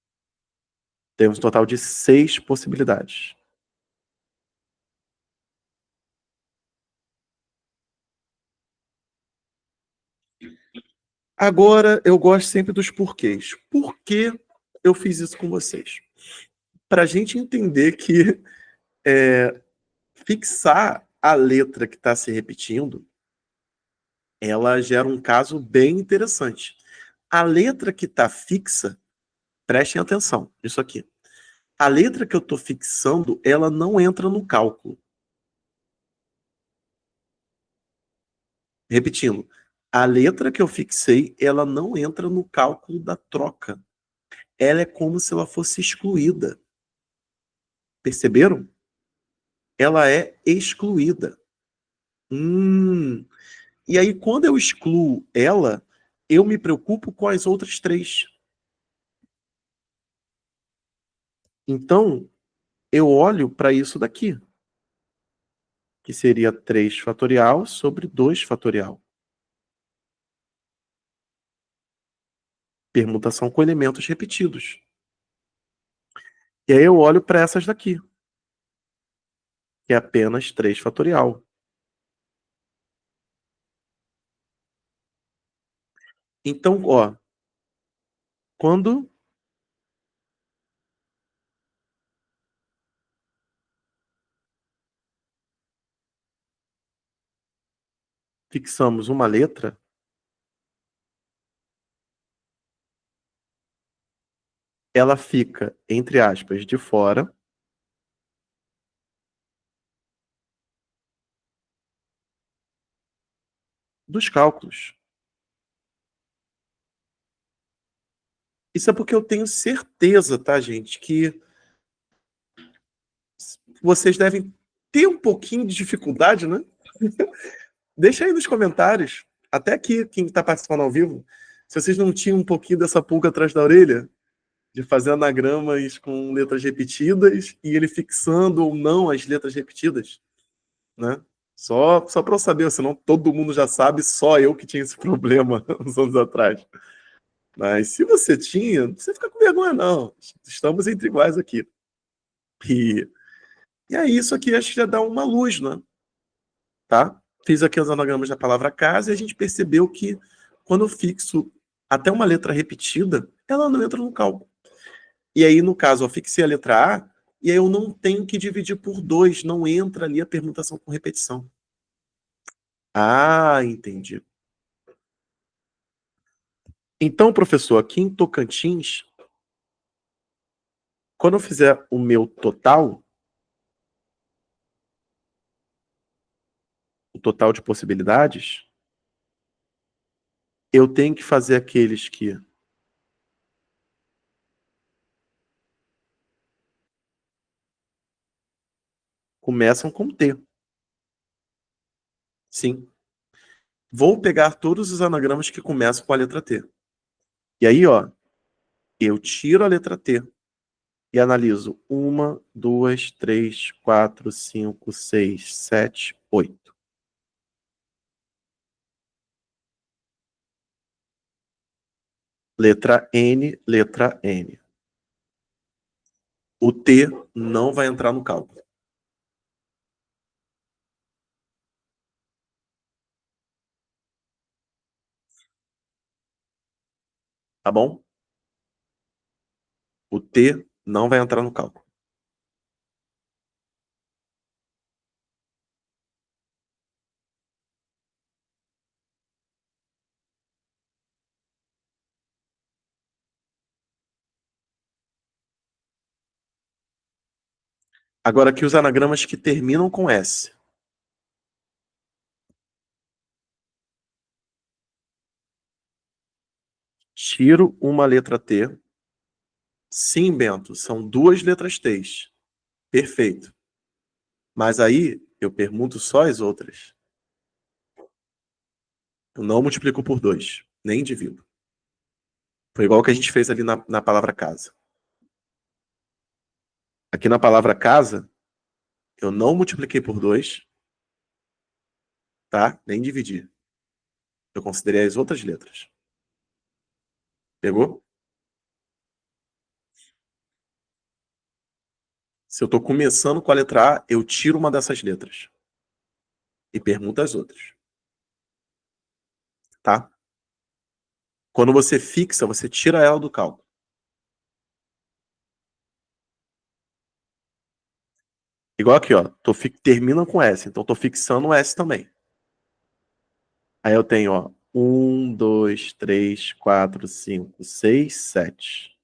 Temos um total de 6 possibilidades. Agora, eu gosto sempre dos porquês. Por que eu fiz isso com vocês? Para a gente entender que fixar a letra que está se repetindo, ela gera um caso bem interessante. A letra que está fixa, prestem atenção, isso aqui. A letra que eu estou fixando, ela não entra no cálculo. Repetindo, a letra que eu fixei, ela não entra no cálculo da troca. Ela é como se ela fosse excluída. Perceberam? Ela é excluída. E aí, quando eu excluo ela, eu me preocupo com as outras 3. Então, eu olho para isso daqui, que seria 3 fatorial sobre 2 fatorial. Permutação com elementos repetidos. E aí eu olho para essas daqui, que é apenas 3 fatorial. Então, ó, quando fixamos uma letra, ela fica, entre aspas, de fora dos cálculos. Isso é porque eu tenho certeza, tá, gente, que vocês devem ter um pouquinho de dificuldade, né? Deixa aí nos comentários, até aqui, quem está participando ao vivo, se vocês não tinham um pouquinho dessa pulga atrás da orelha, de fazer anagramas com letras repetidas e ele fixando ou não as letras repetidas, né? Só para eu saber, senão todo mundo já sabe, só eu que tinha esse problema uns anos atrás. Mas se você tinha, não precisa ficar com vergonha, não. Estamos entre iguais aqui. E, e aí, isso aqui acho que já dá uma luz, né? Tá? Fiz aqui os anagramas da palavra casa e a gente percebeu que quando eu fixo até uma letra repetida, ela não entra no cálculo. E aí, no caso, eu fixei a letra A, e aí eu não tenho que dividir por 2, não entra ali a permutação com repetição. Ah, entendi. Então, professor, aqui em Tocantins, quando eu fizer o meu total, o total de possibilidades, eu tenho que fazer aqueles que começam com T. Sim. Vou pegar todos os anagramas que começam com a letra T. E aí, ó, eu tiro a letra T e analiso 1, 2, 3, 4, 5, 6, 7, 8. Letra N, letra N. O T não vai entrar no cálculo. Tá bom? O T não vai entrar no cálculo. Agora aqui os anagramas que terminam com S. Tiro uma letra T. Sim, Bento, são 2 letras T's. Perfeito. Mas aí eu pergunto só as outras. Eu não multiplico por 2, nem divido. Foi igual que a gente fez ali na palavra casa. Aqui na palavra casa, eu não multipliquei por 2, tá? Nem dividi. Eu considerei as outras letras. Pegou? Se eu estou começando com a letra A, eu tiro uma dessas letras. E pergunto as outras. Tá? Quando você fixa, você tira ela do cálculo. Igual aqui, ó. Termina com S, então estou fixando o S também. Aí eu tenho, ó. 1, 2, 3, 4, 5, 6, 7.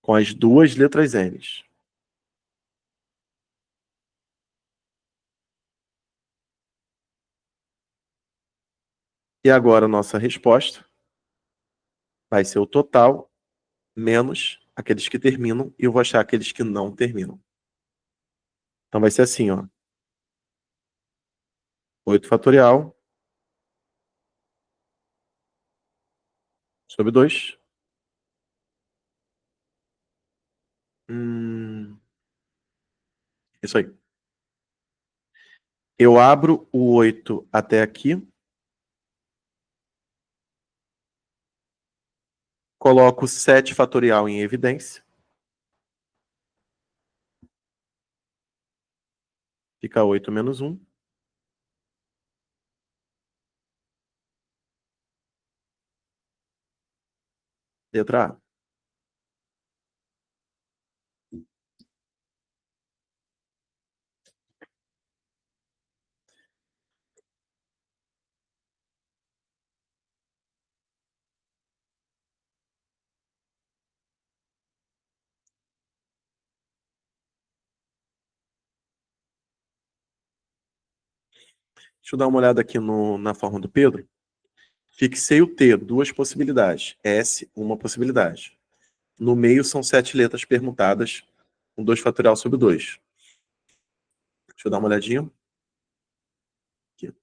Com as 2 letras N's. E agora a nossa resposta vai ser o total menos aqueles que terminam e eu vou achar aqueles que não terminam. Então vai ser assim, ó. 8 fatorial sobre 2. Isso aí. Eu abro o 8 até aqui. Coloco 7 fatorial em evidência. Fica 8 menos 1. Letra A. Deixa eu dar uma olhada aqui na forma do Pedro. Fixei o T, 2 possibilidades. S, uma possibilidade. No meio são 7 letras permutadas com 2 fatorial sobre 2. Deixa eu dar uma olhadinha. Aqui.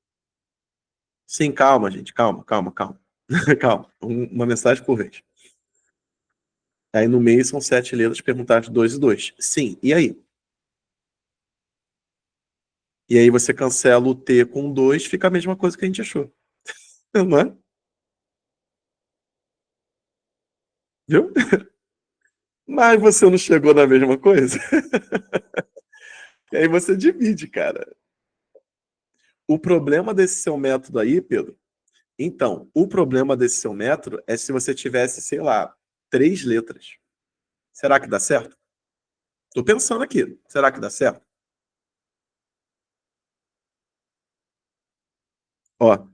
Sim, calma, gente. Calma, calma, calma. Calma. Uma mensagem por vez. Aí no meio são 7 letras permutadas de 2 e 2. Sim, e aí? E aí você cancela o T com 2, fica a mesma coisa que a gente achou. Não é? Viu? Mas você não chegou na mesma coisa? E aí você divide, cara. O problema desse seu método aí, Pedro, então, o problema desse seu método é se você tivesse, sei lá, 3 letras. Será que dá certo? Tô pensando aqui. Será que dá certo? Ó,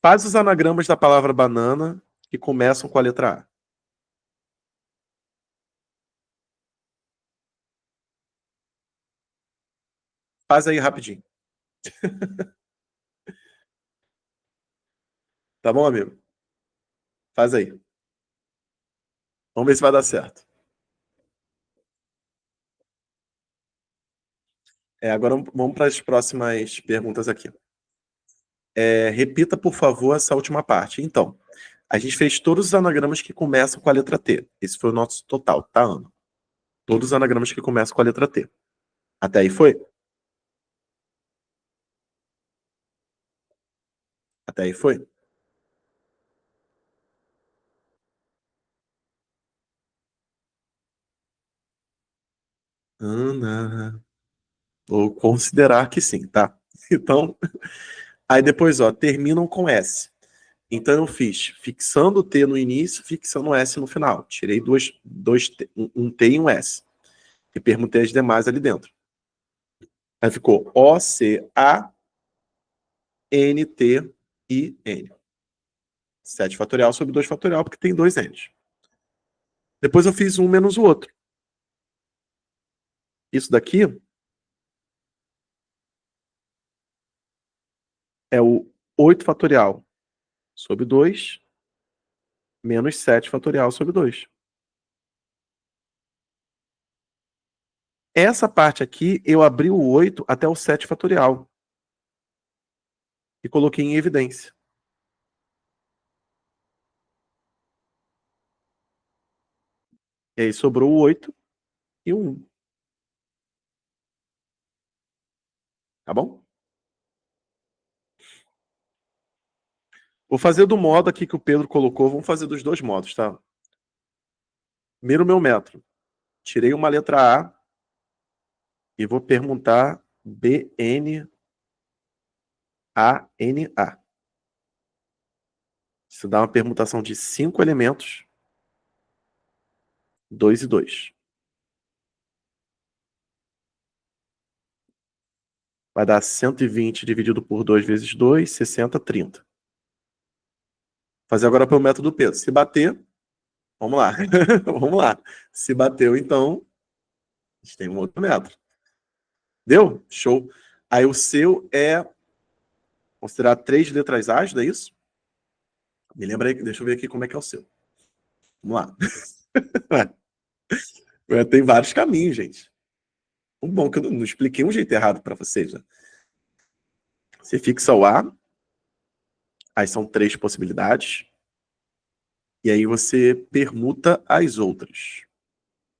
faz os anagramas da palavra banana que começam com a letra A. Faz aí rapidinho. Tá bom, amigo? Faz aí. Vamos ver se vai dar certo. Agora vamos para as próximas perguntas aqui. Repita, por favor, essa última parte. Então, a gente fez todos os anagramas que começam com a letra T. Esse foi o nosso total, tá, Ana? Todos os anagramas que começam com a letra T. Até aí foi? Até aí foi? Ana. Vou considerar que sim, tá? Então, aí depois, ó, terminam com S. Então eu fiz fixando o T no início, fixando o S no final. Tirei dois T, um T e um S. E permutei as demais ali dentro. Aí ficou OCANTIN. 7 fatorial sobre 2 fatorial, porque tem dois N's. Depois eu fiz um menos o outro. Isso daqui é o 8 fatorial sobre 2 menos 7 fatorial sobre 2. Essa parte aqui, eu abri o 8 até o 7 fatorial. E coloquei em evidência. E aí sobrou o 8 e o 1. Tá bom? Vou fazer do modo aqui que o Pedro colocou. Vamos fazer dos dois modos, tá? Miro o meu metro. Tirei uma letra A e vou perguntar BNANA. Isso dá uma permutação de 5 elementos, 2 e 2. Vai dar 120 dividido por 2 vezes 2, 60, 30. Fazer agora pelo método peso. Se bater, vamos lá. Vamos lá. Se bateu, então, a gente tem um outro método. Deu? Show. Aí o seu é considerar 3 letras ágeis, é isso? Me lembra aí, deixa eu ver aqui como é que é o seu. Vamos lá. Tem vários caminhos, gente. O bom é que eu não expliquei um jeito errado para vocês. Né? Você fixa o A, aí são 3 possibilidades, e aí você permuta as outras,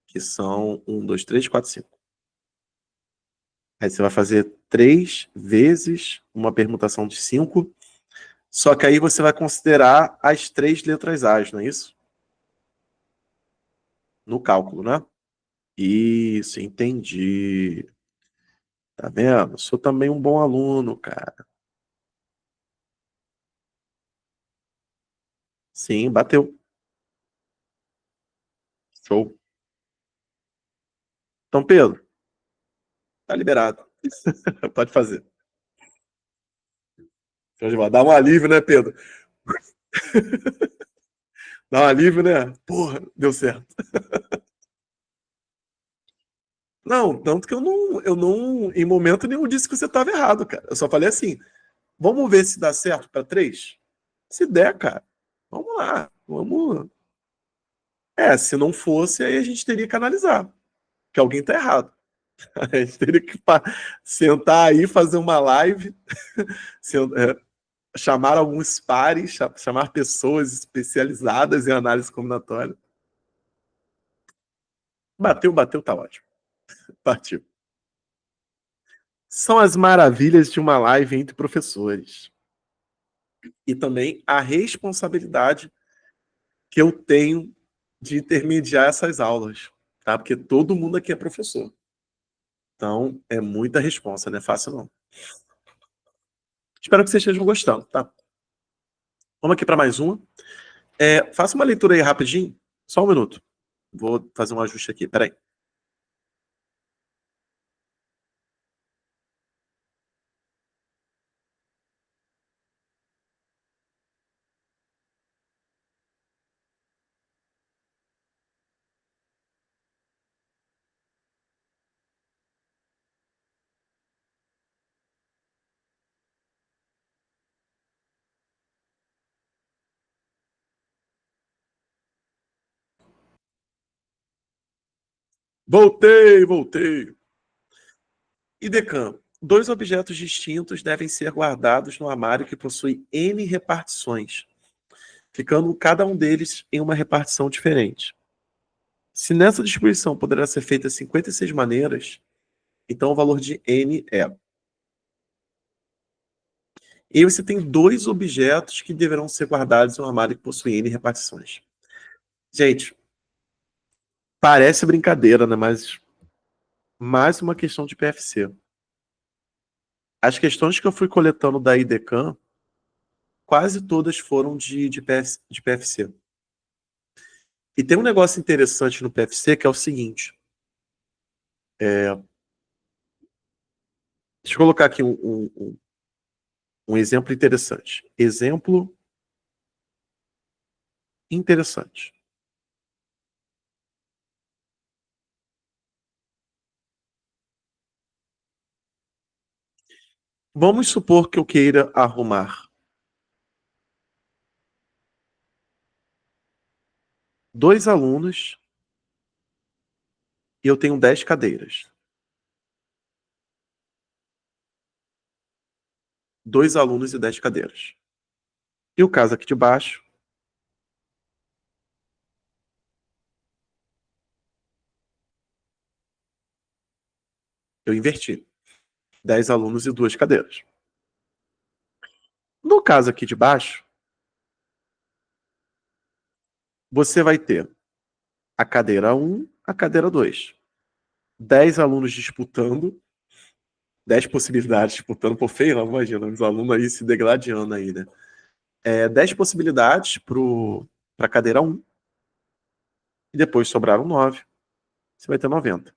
que são 1, 2, 3, 4, 5. Aí você vai fazer 3 vezes uma permutação de 5, só que aí você vai considerar as 3 letras A's, não é isso? No cálculo, né? Isso, entendi. Tá vendo? Sou também um bom aluno, cara. Sim, bateu. Show. Então, Pedro, tá liberado. Pode fazer. Show de bola. Dá um alívio, né, Pedro? Dá um alívio, né? Porra, deu certo. Não, tanto que eu não, em momento nenhum disse que você estava errado, cara. Eu só falei assim, vamos ver se dá certo para 3? Se der, cara, vamos lá. Vamos. Se não fosse, aí a gente teria que analisar que alguém tá errado. A gente teria que sentar aí, fazer uma live, chamar alguns pares, chamar pessoas especializadas em análise combinatória. Bateu, tá ótimo. Partiu. São as maravilhas de uma live entre professores. E também a responsabilidade que eu tenho de intermediar essas aulas, tá? Porque todo mundo aqui é professor. Então, é muita responsa, não é fácil não. Espero que vocês estejam gostando, tá? Vamos aqui para mais uma. Faça uma leitura aí rapidinho, só um minuto. Vou fazer um ajuste aqui, peraí. Voltei. IDECAM. Dois objetos distintos devem ser guardados no armário que possui N repartições, ficando cada um deles em uma repartição diferente. Se nessa distribuição poderá ser feita 56 maneiras, então o valor de N é. E aí você tem dois objetos que deverão ser guardados em um armário que possui N repartições. Gente, parece brincadeira, né? Mas mais uma questão de PFC. As questões que eu fui coletando da IDECAM, quase todas foram de PFC. E tem um negócio interessante no PFC que é o seguinte. Deixa eu colocar aqui um exemplo interessante. Exemplo interessante. Vamos supor que eu queira arrumar 2 alunos e eu tenho 10 cadeiras. 2 alunos e 10 cadeiras. E o caso aqui de baixo, eu inverti. 10 alunos e 2 cadeiras. No caso aqui de baixo, você vai ter a cadeira 1, a cadeira 2. 10 alunos disputando, 10 possibilidades disputando, por feio, não, imagina, os alunos aí se degladiando aí, né? 10 possibilidades para a cadeira 1, e depois sobraram 9, você vai ter 90.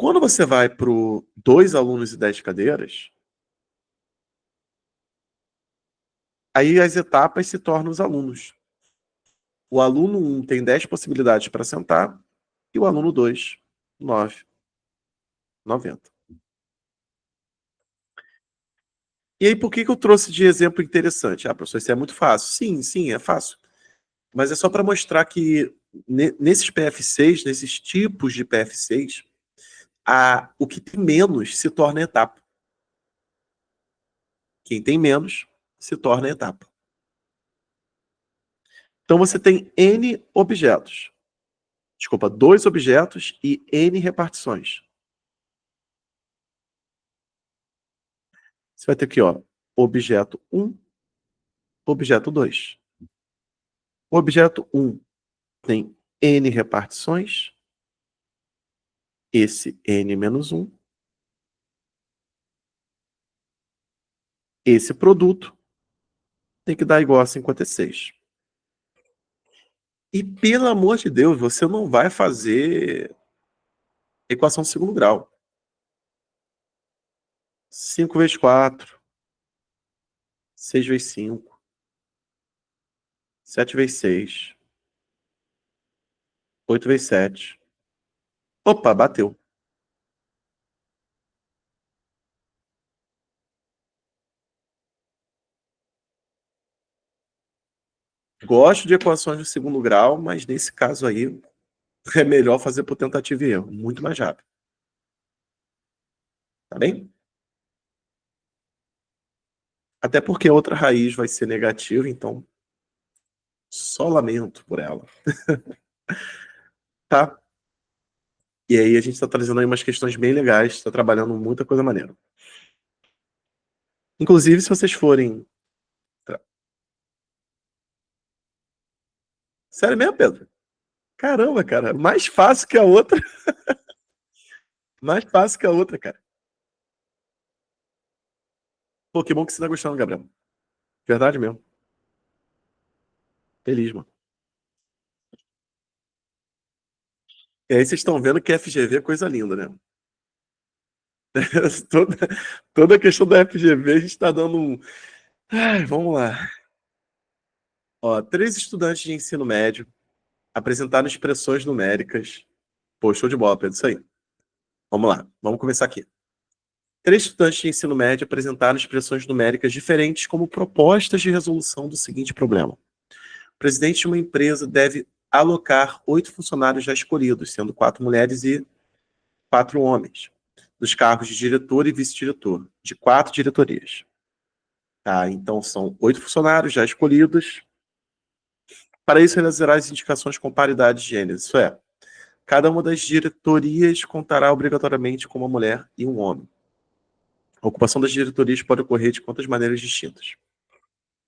Quando você vai para 2 alunos e 10 cadeiras, aí as etapas se tornam os alunos. O aluno 1 tem 10 possibilidades para sentar, e o aluno 2, 9, 90. E aí, por que eu trouxe de exemplo interessante? Ah, professor, isso é muito fácil. Sim, é fácil. Mas é só para mostrar que nesses PF6, nesses tipos de PF6, o que tem menos se torna etapa. Quem tem menos se torna etapa. Então você tem N objetos. Desculpa, 2 objetos e N repartições. Você vai ter aqui, ó, objeto 1, objeto 2. O objeto 1 tem N repartições, esse N menos 1. Esse produto tem que dar igual a 56. E, pelo amor de Deus, você não vai fazer equação de segundo grau. 5 vezes 4, 6 vezes 5, 7 vezes 6, 8 vezes 7. Opa, bateu. Gosto de equações de segundo grau, mas nesse caso aí é melhor fazer por tentativa e erro, muito mais rápido. Tá bem? Até porque a outra raiz vai ser negativa, então só lamento por ela. tá? E aí a gente está trazendo aí umas questões bem legais, está trabalhando muita coisa maneira. Inclusive, se vocês forem. Sério mesmo, Pedro? Caramba, cara, mais fácil que a outra. Mais fácil que a outra, cara. Pô, que bom que você tá gostando, Gabriel. Verdade mesmo. Feliz, mano. E aí vocês estão vendo que FGV é coisa linda, né? toda, toda a questão da FGV, a gente tá dando um. Ai, vamos lá. Ó, 3 estudantes de ensino médio apresentaram expressões numéricas. Pô, show de bola, Pedro, isso aí. Vamos lá, vamos começar aqui. 3 estudantes de ensino médio apresentaram expressões numéricas diferentes como propostas de resolução do seguinte problema. O presidente de uma empresa deve alocar 8 funcionários já escolhidos, sendo 4 mulheres e 4 homens, dos cargos de diretor e vice-diretor, de 4 diretorias. Tá, então são 8 funcionários já escolhidos. Para isso, realizará as indicações com paridade de gênero. Isso é, cada uma das diretorias contará obrigatoriamente com uma mulher e um homem. A ocupação das diretorias pode ocorrer de quantas maneiras distintas.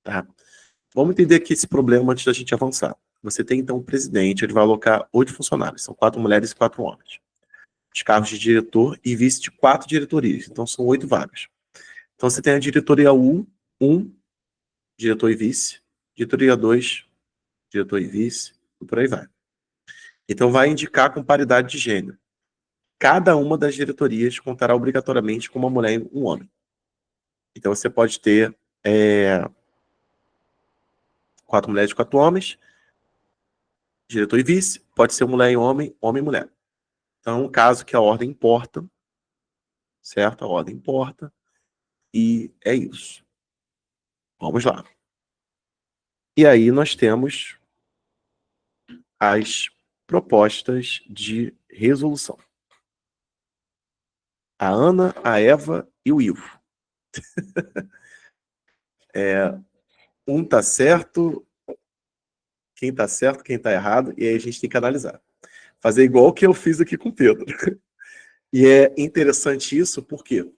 Tá? Vamos entender aqui esse problema antes da gente avançar. Você tem, então, o presidente, ele vai alocar 8 funcionários, são 4 mulheres e 4 homens. Os cargos de diretor e vice de 4 diretorias, então são 8 vagas. Então você tem a diretoria 1, diretor e vice, diretoria 2, diretor e vice, e por aí vai. Então vai indicar com paridade de gênero. Cada uma das diretorias contará obrigatoriamente com uma mulher e um homem. Então você pode ter 4 mulheres e 4 homens, diretor e vice, pode ser mulher e homem, homem e mulher. Então, caso que a ordem importa, certo? A ordem importa, e é isso. Vamos lá. E aí nós temos as propostas de resolução. A Ana, a Eva e o Ivo. Um tá certo, quem tá certo, quem tá errado, e aí a gente tem que analisar. Fazer igual o que eu fiz aqui com o Pedro. E é interessante isso porque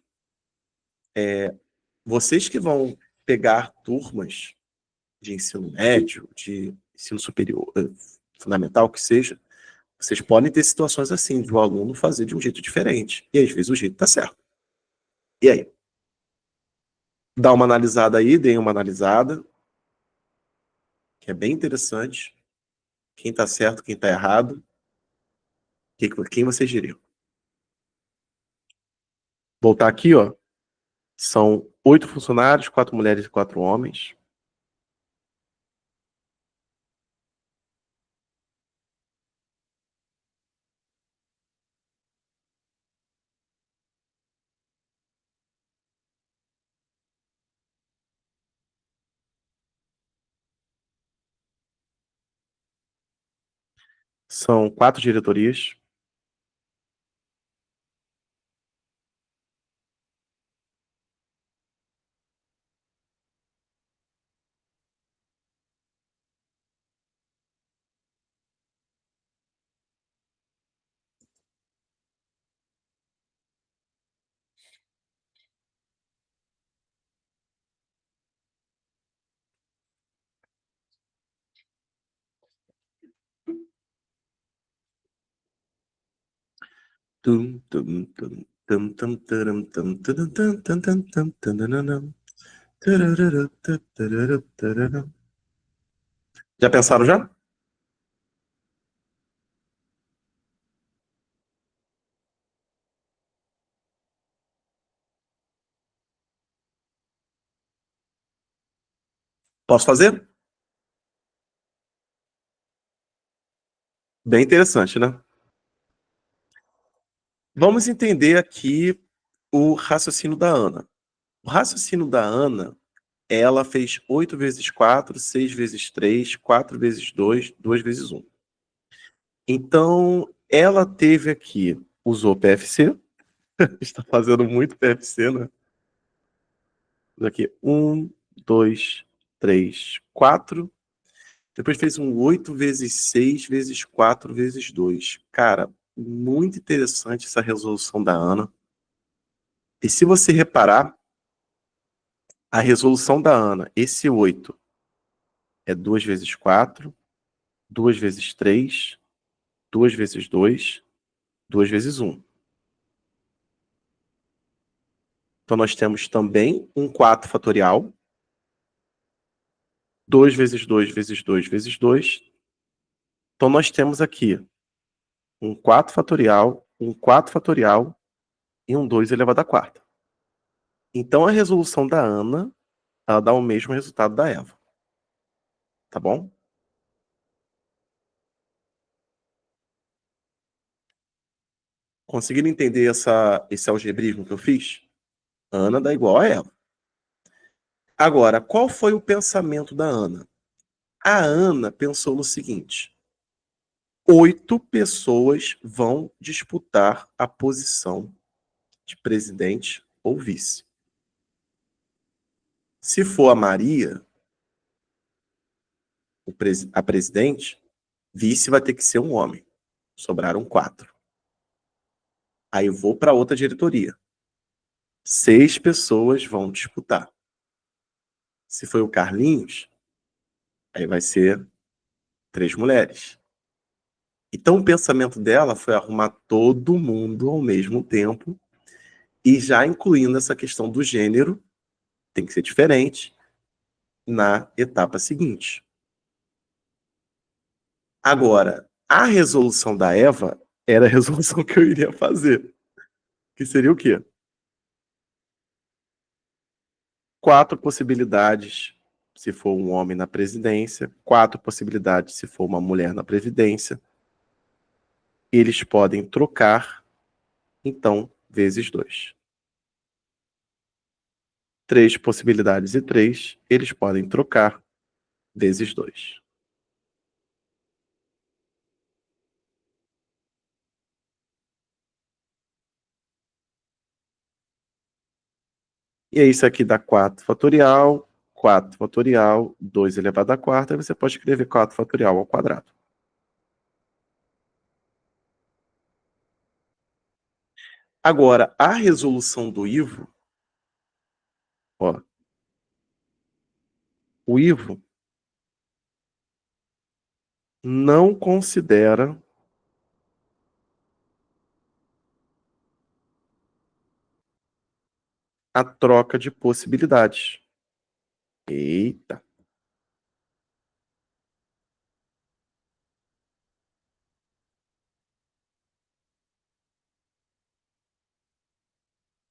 vocês que vão pegar turmas de ensino médio, de ensino superior, fundamental que seja, vocês podem ter situações assim, de o aluno fazer de um jeito diferente. E às vezes o jeito tá certo. E aí? Dá uma analisada aí, deem uma analisada, que é bem interessante. Quem tá certo, quem tá errado. Quem vocês diriam? Voltar aqui, ó. São 8 funcionários, 4 mulheres e 4 homens. São 4 diretorias. Tum, tum, tum, tum, tum, taram, tum, tudum, tum, tum, tum, tum, tananana. Tararara, tararara, tararara. Já pensaram já? Posso fazer? Bem interessante, né? Vamos entender aqui o raciocínio da Ana. O raciocínio da Ana, ela fez 8 vezes 4, 6 vezes 3, 4 vezes 2, 2 vezes 1. Então, ela teve aqui, usou PFC, está fazendo muito PFC, né? Aqui, 1, 2, 3, 4. Depois fez um 8 vezes 6 vezes 4 vezes 2. Cara, muito interessante essa resolução da Ana. E se você reparar, a resolução da Ana, esse 8 é 2 vezes 4, 2 vezes 3, 2 vezes 2, 2 vezes 1. Então nós temos também um 4 fatorial, 2 vezes 2 vezes 2 vezes 2. Então nós temos aqui um 4 fatorial, um 4 fatorial e um 2 elevado à quarta. Então a resolução da Ana, ela dá o mesmo resultado da Eva. Tá bom? Conseguiram entender esse algebrismo que eu fiz? Ana dá igual a Eva. Agora, qual foi o pensamento da Ana? A Ana pensou no seguinte: 8 pessoas vão disputar a posição de presidente ou vice. Se for a Maria, a presidente, vice vai ter que ser um homem. Sobraram 4. Aí eu vou para outra diretoria. 6 pessoas vão disputar. Se foi o Carlinhos, aí vai ser 3 mulheres. Então o pensamento dela foi arrumar todo mundo ao mesmo tempo e já incluindo essa questão do gênero, tem que ser diferente, na etapa seguinte. Agora, a resolução da Eva era a resolução que eu iria fazer. Que seria o quê? 4 possibilidades se for um homem na presidência, 4 possibilidades se for uma mulher na presidência. Eles podem trocar, então, vezes 2. 3 possibilidades e 3, eles podem trocar, vezes 2. E aí isso aqui dá 4 fatorial, 4 fatorial, 2 elevado à quarta, e você pode escrever 4 fatorial ao quadrado. Agora, a resolução do Ivo, ó, o Ivo não considera a troca de possibilidades. Eita.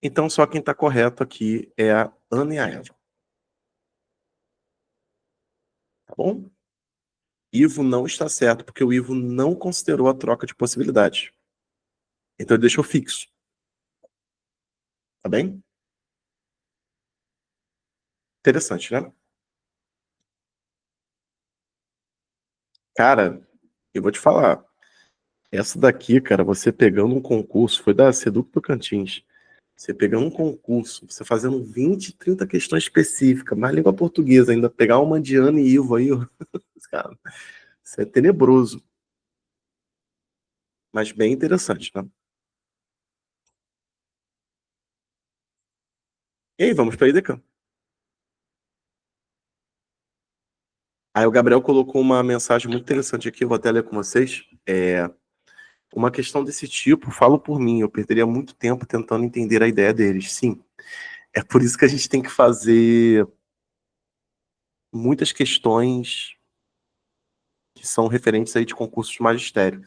Então, só quem está correto aqui é a Ana e a Eva. Tá bom? Ivo não está certo, porque o Ivo não considerou a troca de possibilidades. Então, ele deixou fixo. Tá bem? Interessante, né? Cara, eu vou te falar. Essa daqui, cara, você pegando um concurso, foi da Seduc Tocantins. Você pegando um concurso, você fazendo 20, 30 questões específicas, mais língua portuguesa ainda, pegar uma de Ana e Ivo aí, ó. Cara, isso é tenebroso. Mas bem interessante, né? E aí, vamos para a IDECAM. Aí o Gabriel colocou uma mensagem muito interessante aqui, eu vou até ler com vocês. Uma questão desse tipo, falo por mim, eu perderia muito tempo tentando entender a ideia deles. Sim, é por isso que a gente tem que fazer muitas questões que são referentes aí de concursos de magistério.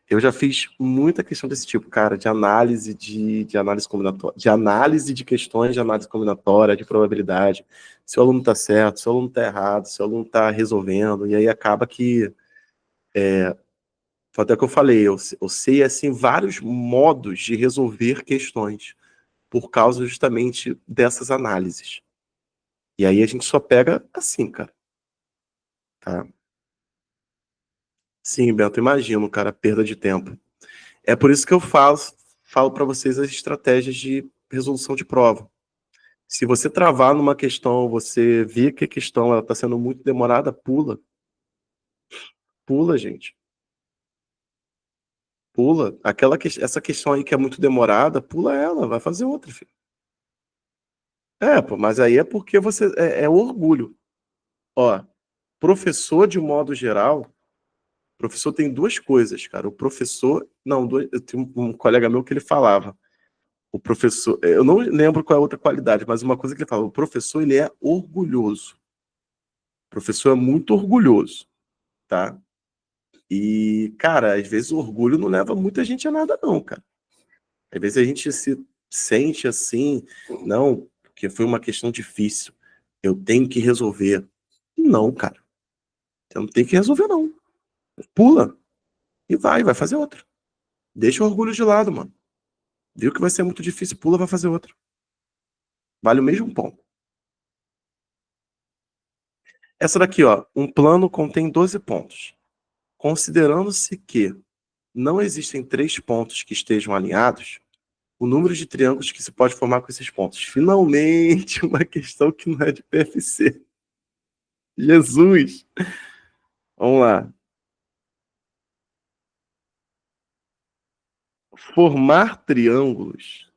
Eu já fiz muita questão desse tipo, cara, de análise de análise combinatória, de análise de questões de análise combinatória, de probabilidade, se o aluno está certo, se o aluno está errado, se o aluno está resolvendo, e aí acaba que foi até o que eu falei, eu sei assim vários modos de resolver questões por causa justamente dessas análises. E aí a gente só pega assim, cara, tá? Sim, Beto, imagino, cara, perda de tempo. É por isso que eu falo para vocês as estratégias de resolução de prova. Se você travar numa questão, você vê que a questão está sendo muito demorada, pula. Pula, gente. Pula. Essa questão aí que é muito demorada, pula ela, vai fazer outra, filho. Pô, mas aí é porque você é orgulho. Ó, professor de modo geral, professor tem duas coisas, cara. O professor, não, eu tenho um colega meu que ele falava. O professor, eu não lembro qual é a outra qualidade, mas uma coisa que ele fala, o professor ele é orgulhoso. O professor é muito orgulhoso, tá? E, cara, às vezes o orgulho não leva muita gente a nada, não, cara. Às vezes a gente se sente assim, não, porque foi uma questão difícil. Eu tenho que resolver. Não, cara. Você não tem que resolver, não. Pula e vai fazer outra. Deixa o orgulho de lado, mano. Viu que vai ser muito difícil, pula, vai fazer outra. Vale o mesmo ponto. Essa daqui, ó, um plano contém 12 pontos. Considerando-se que não existem 3 pontos que estejam alinhados, o número de triângulos que se pode formar com esses pontos. Finalmente, uma questão que não é de PFC. Jesus! Vamos lá. Formar triângulos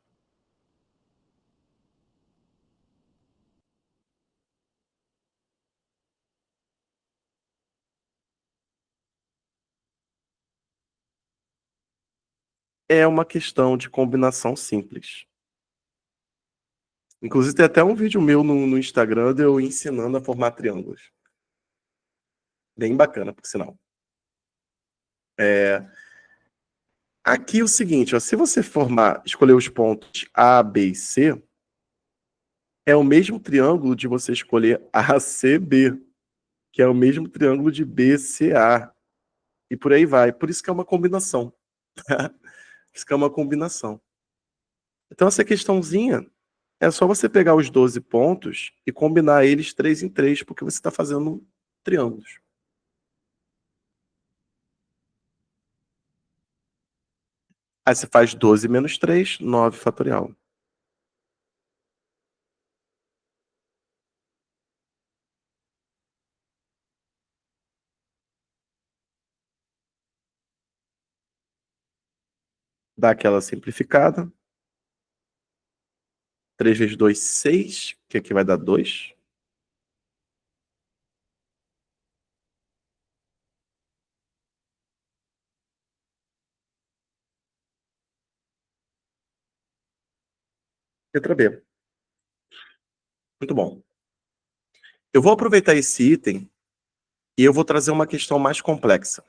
é uma questão de combinação simples. Inclusive, tem até um vídeo meu no Instagram de eu ensinando a formar triângulos. Bem bacana, por sinal. Aqui é o seguinte, ó, se você escolher os pontos A, B e C, é o mesmo triângulo de você escolher ACB, que é o mesmo triângulo de BCA. E por aí vai. Por isso que é uma combinação. Por isso que é uma combinação. Então, essa questãozinha é só você pegar os 12 pontos e combinar eles 3 em 3, porque você está fazendo triângulos. Aí você faz 12 menos 3, 9 fatorial. Dá aquela simplificada. 3 vezes 2, 6, que aqui vai dar 2. Letra B. Muito bom. Eu vou aproveitar esse item e eu vou trazer uma questão mais complexa,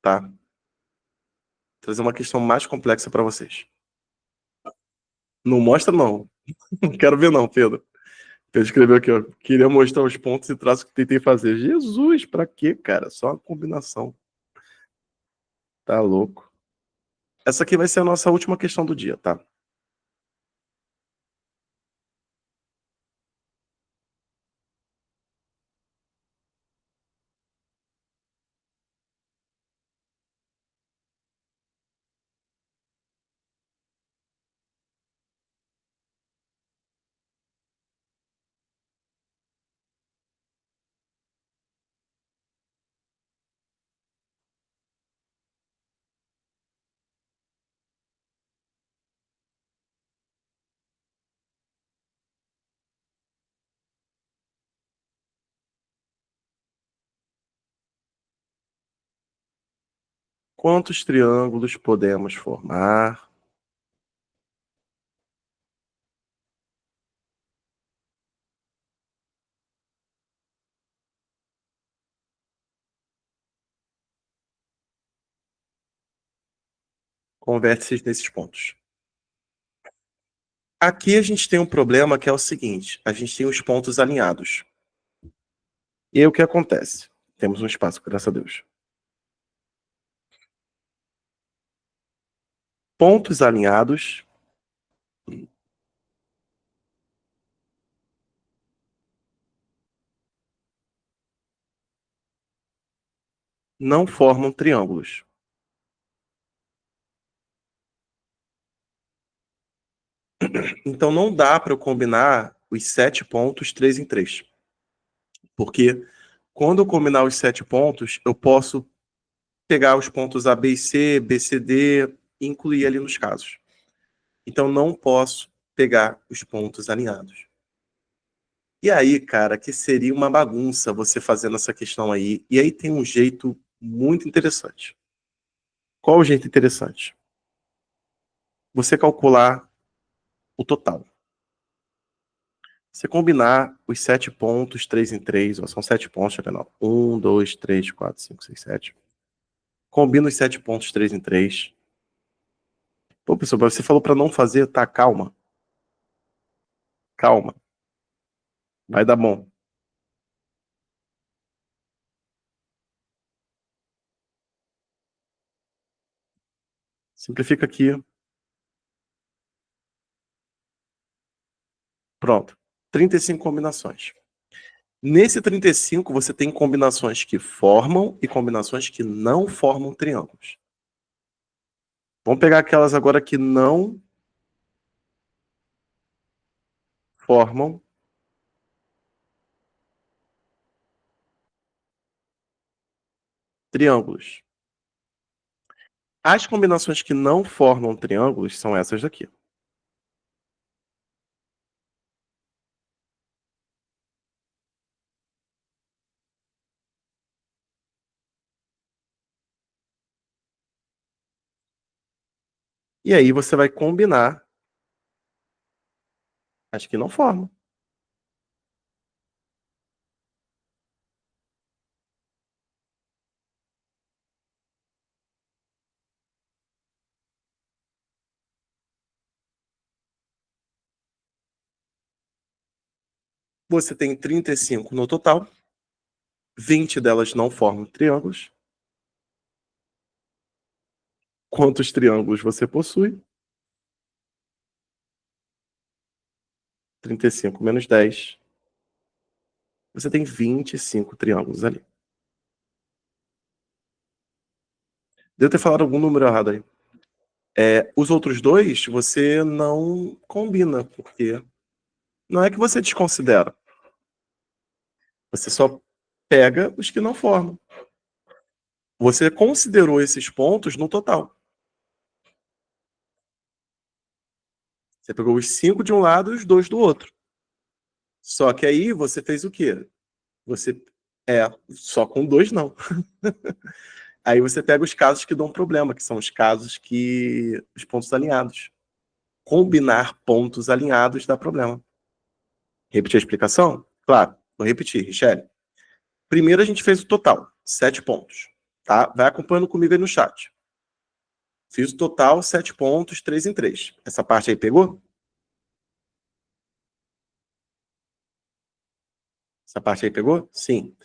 tá? Trazer uma questão mais complexa para vocês. Não mostra, não. Não quero ver, não, Pedro. Pedro escreveu aqui, ó. Queria mostrar os pontos e traços que tentei fazer. Jesus, pra quê, cara? Só uma combinação. Tá louco. Essa aqui vai ser a nossa última questão do dia, tá? Quantos triângulos podemos formar? Com vértices nesses pontos. Aqui a gente tem um problema que é o seguinte: a gente tem os pontos alinhados. E aí o que acontece? Temos um espaço, graças a Deus. Pontos alinhados não formam triângulos. Então não dá para eu combinar os 7 pontos 3 em 3. Porque quando eu combinar os 7 pontos, eu posso pegar os pontos A, B e C, B, C, D e incluir ali nos casos. Então, não posso pegar os pontos alinhados. E aí, cara, que seria uma bagunça você fazendo essa questão aí. E aí tem um jeito muito interessante. Qual o jeito interessante? Você calcular o total. Você combinar os 7 pontos, 3 em 3, ó, são 7 pontos, não. 1, 2, 3, 4, 5, 6, 7. Combina os 7 pontos, 3 em 3. Pô, pessoal, você falou para não fazer, tá? Calma. Calma. Vai dar bom. Simplifica aqui. Pronto. 35 combinações. Nesse 35, você tem combinações que formam e combinações que não formam triângulos. Vamos pegar aquelas agora que não formam triângulos. As combinações que não formam triângulos são essas daqui. E aí você vai combinar as que não formam. Você tem 35 no total. 20 delas não formam triângulos. Quantos triângulos você possui? 35 menos 10. Você tem 25 triângulos ali. Devo ter falado algum número errado aí. Os outros dois, você não combina, porque não é que você desconsidera. Você só pega os que não formam. Você considerou esses pontos no total. Você pegou os 5 de um lado e os 2 do outro. Só que aí você fez o quê? Você só com 2 não. Aí você pega os casos que dão problema, que são os casos que os pontos alinhados. Combinar pontos alinhados dá problema. Repetir a explicação? Claro, vou repetir, Richelle. Primeiro a gente fez o total, 7 pontos. Tá? Vai acompanhando comigo aí no chat. Fiz o total, 7 pontos, 3 em 3. Essa parte aí pegou? Essa parte aí pegou? Sim.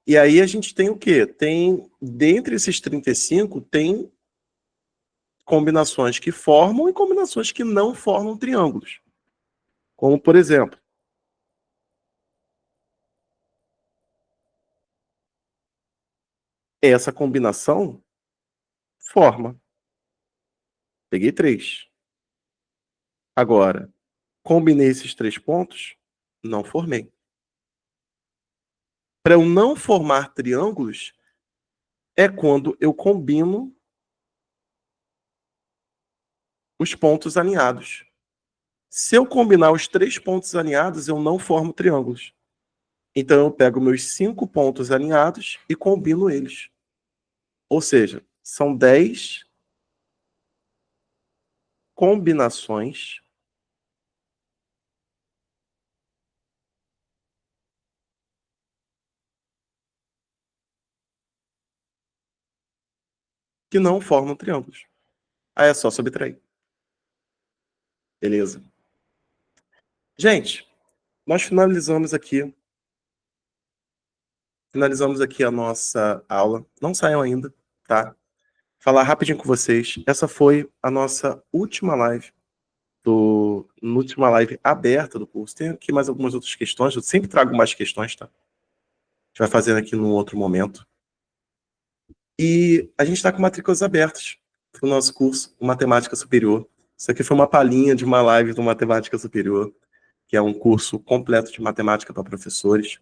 E aí a gente tem o quê? Dentre esses 35, tem combinações que formam e combinações que não formam triângulos. Como, por exemplo, essa combinação forma. Peguei 3. Agora, combinei esses 3 pontos, não formei. Para eu não formar triângulos, é quando eu combino os pontos alinhados. Se eu combinar os 3 pontos alinhados, eu não formo triângulos. Então, eu pego meus 5 pontos alinhados e combino eles. Ou seja, são 10 combinações que não formam triângulos. Aí é só subtrair. Beleza. Gente, nós finalizamos aqui a nossa aula. Não saiam ainda, tá? Falar rapidinho com vocês. Essa foi a nossa última live última live aberta do curso. Tem aqui mais algumas outras questões. Eu sempre trago mais questões, tá? A gente vai fazendo aqui num outro momento. E a gente está com matrículas abertas para o nosso curso, Matemática Superior. Isso aqui foi uma palhinha de uma live do Matemática Superior, que é um curso completo de matemática para professores.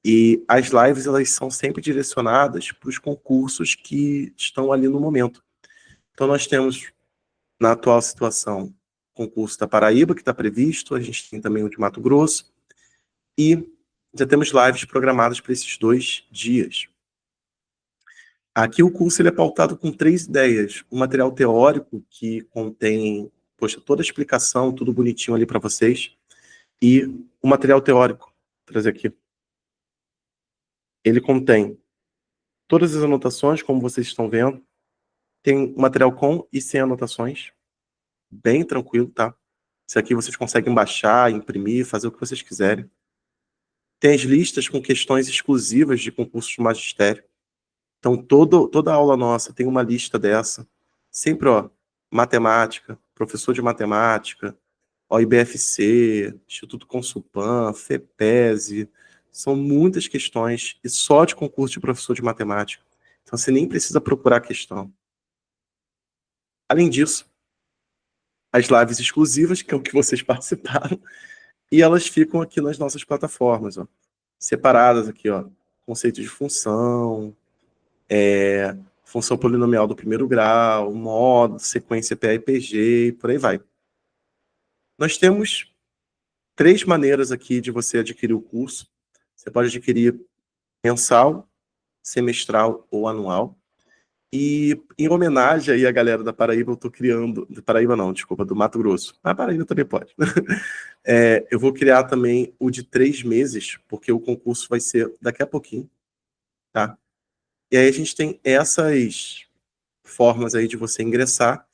E as lives, elas são sempre direcionadas para os concursos que estão ali no momento. Então, nós temos, na atual situação, o concurso da Paraíba, que está previsto, a gente tem também o de Mato Grosso, e já temos lives programadas para esses 2 dias. Aqui o curso ele é pautado com 3 ideias. O material teórico, que contém, poxa, toda a explicação, tudo bonitinho ali para vocês, e o material teórico, vou trazer aqui. Ele contém todas as anotações, como vocês estão vendo. Tem material com e sem anotações. Bem tranquilo, tá? Isso aqui vocês conseguem baixar, imprimir, fazer o que vocês quiserem. Tem as listas com questões exclusivas de concursos de magistério. Então, toda aula nossa tem uma lista dessa. Sempre, ó, matemática, professor de matemática, ó, IBFC, Instituto Consulpan, FEPESE. São muitas questões e só de concurso de professor de matemática. Então, você nem precisa procurar a questão. Além disso, as lives exclusivas, que é o que vocês participaram, e elas ficam aqui nas nossas plataformas, ó, separadas aqui, ó, conceito de função, função polinomial do primeiro grau, modo, sequência PA e PG, e por aí vai. Nós temos 3 maneiras aqui de você adquirir o curso. Você pode adquirir mensal, semestral ou anual. E em homenagem aí à galera da Paraíba, eu estou criando... Paraíba não, desculpa, do Mato Grosso. A Paraíba também pode. Eu vou criar também o de 3 meses, porque o concurso vai ser daqui a pouquinho, tá? E aí a gente tem essas formas aí de você ingressar.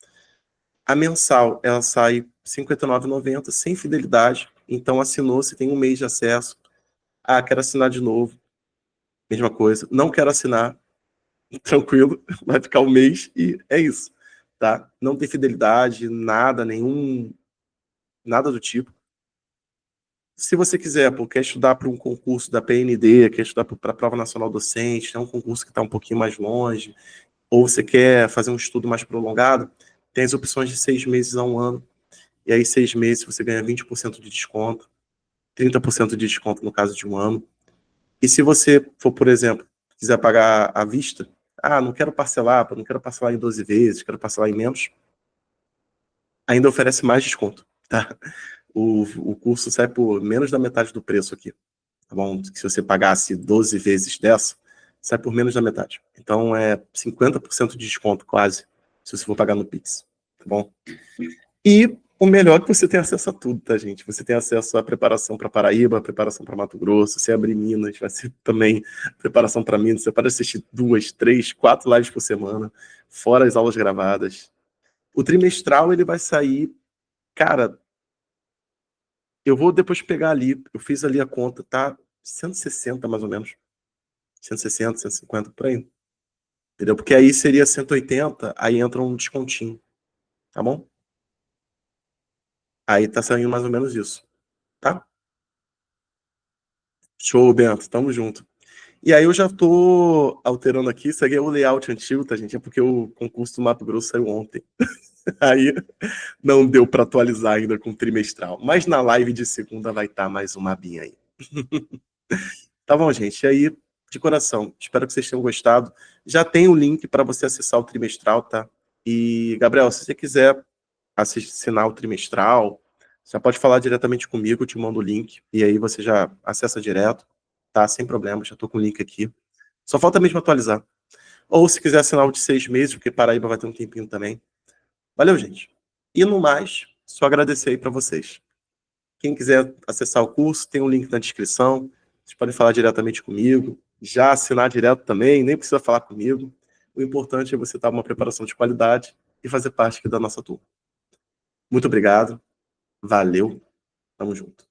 A mensal, ela sai R$ 59,90, sem fidelidade. Então, assinou, você tem 1 mês de acesso. Ah, quero assinar de novo. Mesma coisa. Não quero assinar. Tranquilo, vai ficar 1 mês e é isso, tá? Não tem fidelidade, nada, nada do tipo. Se você quiser, quer estudar para um concurso da PND, quer estudar para a Prova Nacional Docente, é um concurso que está um pouquinho mais longe, ou você quer fazer um estudo mais prolongado, tem as opções de 6 meses a 1 ano. E aí, 6 meses, você ganha 20% de desconto, 30% de desconto no caso de 1 ano. E se você for, por exemplo, quiser pagar à vista, não quero parcelar em 12 vezes, quero parcelar em menos, ainda oferece mais desconto, tá? O curso sai por menos da metade do preço aqui, tá bom? Se você pagasse 12 vezes dessa, sai por menos da metade. Então, é 50% de desconto, quase, se você for pagar no Pix, tá bom? E o melhor é que você tem acesso a tudo, tá, gente? Você tem acesso à preparação para Paraíba, preparação para Mato Grosso, se abrir Minas, vai ser também preparação para Minas. Você pode assistir 2, 3, 4 lives por semana, fora as aulas gravadas. O trimestral, ele vai sair... Cara, eu vou depois pegar ali, eu fiz ali a conta, tá? 160, mais ou menos. 160, 150, por aí. Entendeu? Porque aí seria 180, aí entra um descontinho, tá bom? Aí tá saindo mais ou menos isso, tá? Show, Bento, tamo junto. E aí eu já tô alterando aqui, isso aqui é o layout antigo, tá, gente? É porque o concurso do Mato Grosso saiu ontem. Aí não deu para atualizar ainda com o trimestral. Mas na live de segunda vai estar mais uma abinha aí. Tá bom, gente? E aí, de coração, espero que vocês tenham gostado. Já tem o link para você acessar o trimestral, tá? E, Gabriel, se você quiser assinar o trimestral, você pode falar diretamente comigo, eu te mando o link, e aí você já acessa direto, tá? Sem problema, já tô com o link aqui. Só falta mesmo atualizar. Ou se quiser assinar o de 6 meses, porque Paraíba vai ter um tempinho também. Valeu, gente. E no mais, só agradecer aí para vocês. Quem quiser acessar o curso, tem um link na descrição. Vocês podem falar diretamente comigo. Já assinar direto também, nem precisa falar comigo. O importante é você estar uma preparação de qualidade e fazer parte aqui da nossa turma. Muito obrigado. Valeu. Tamo junto.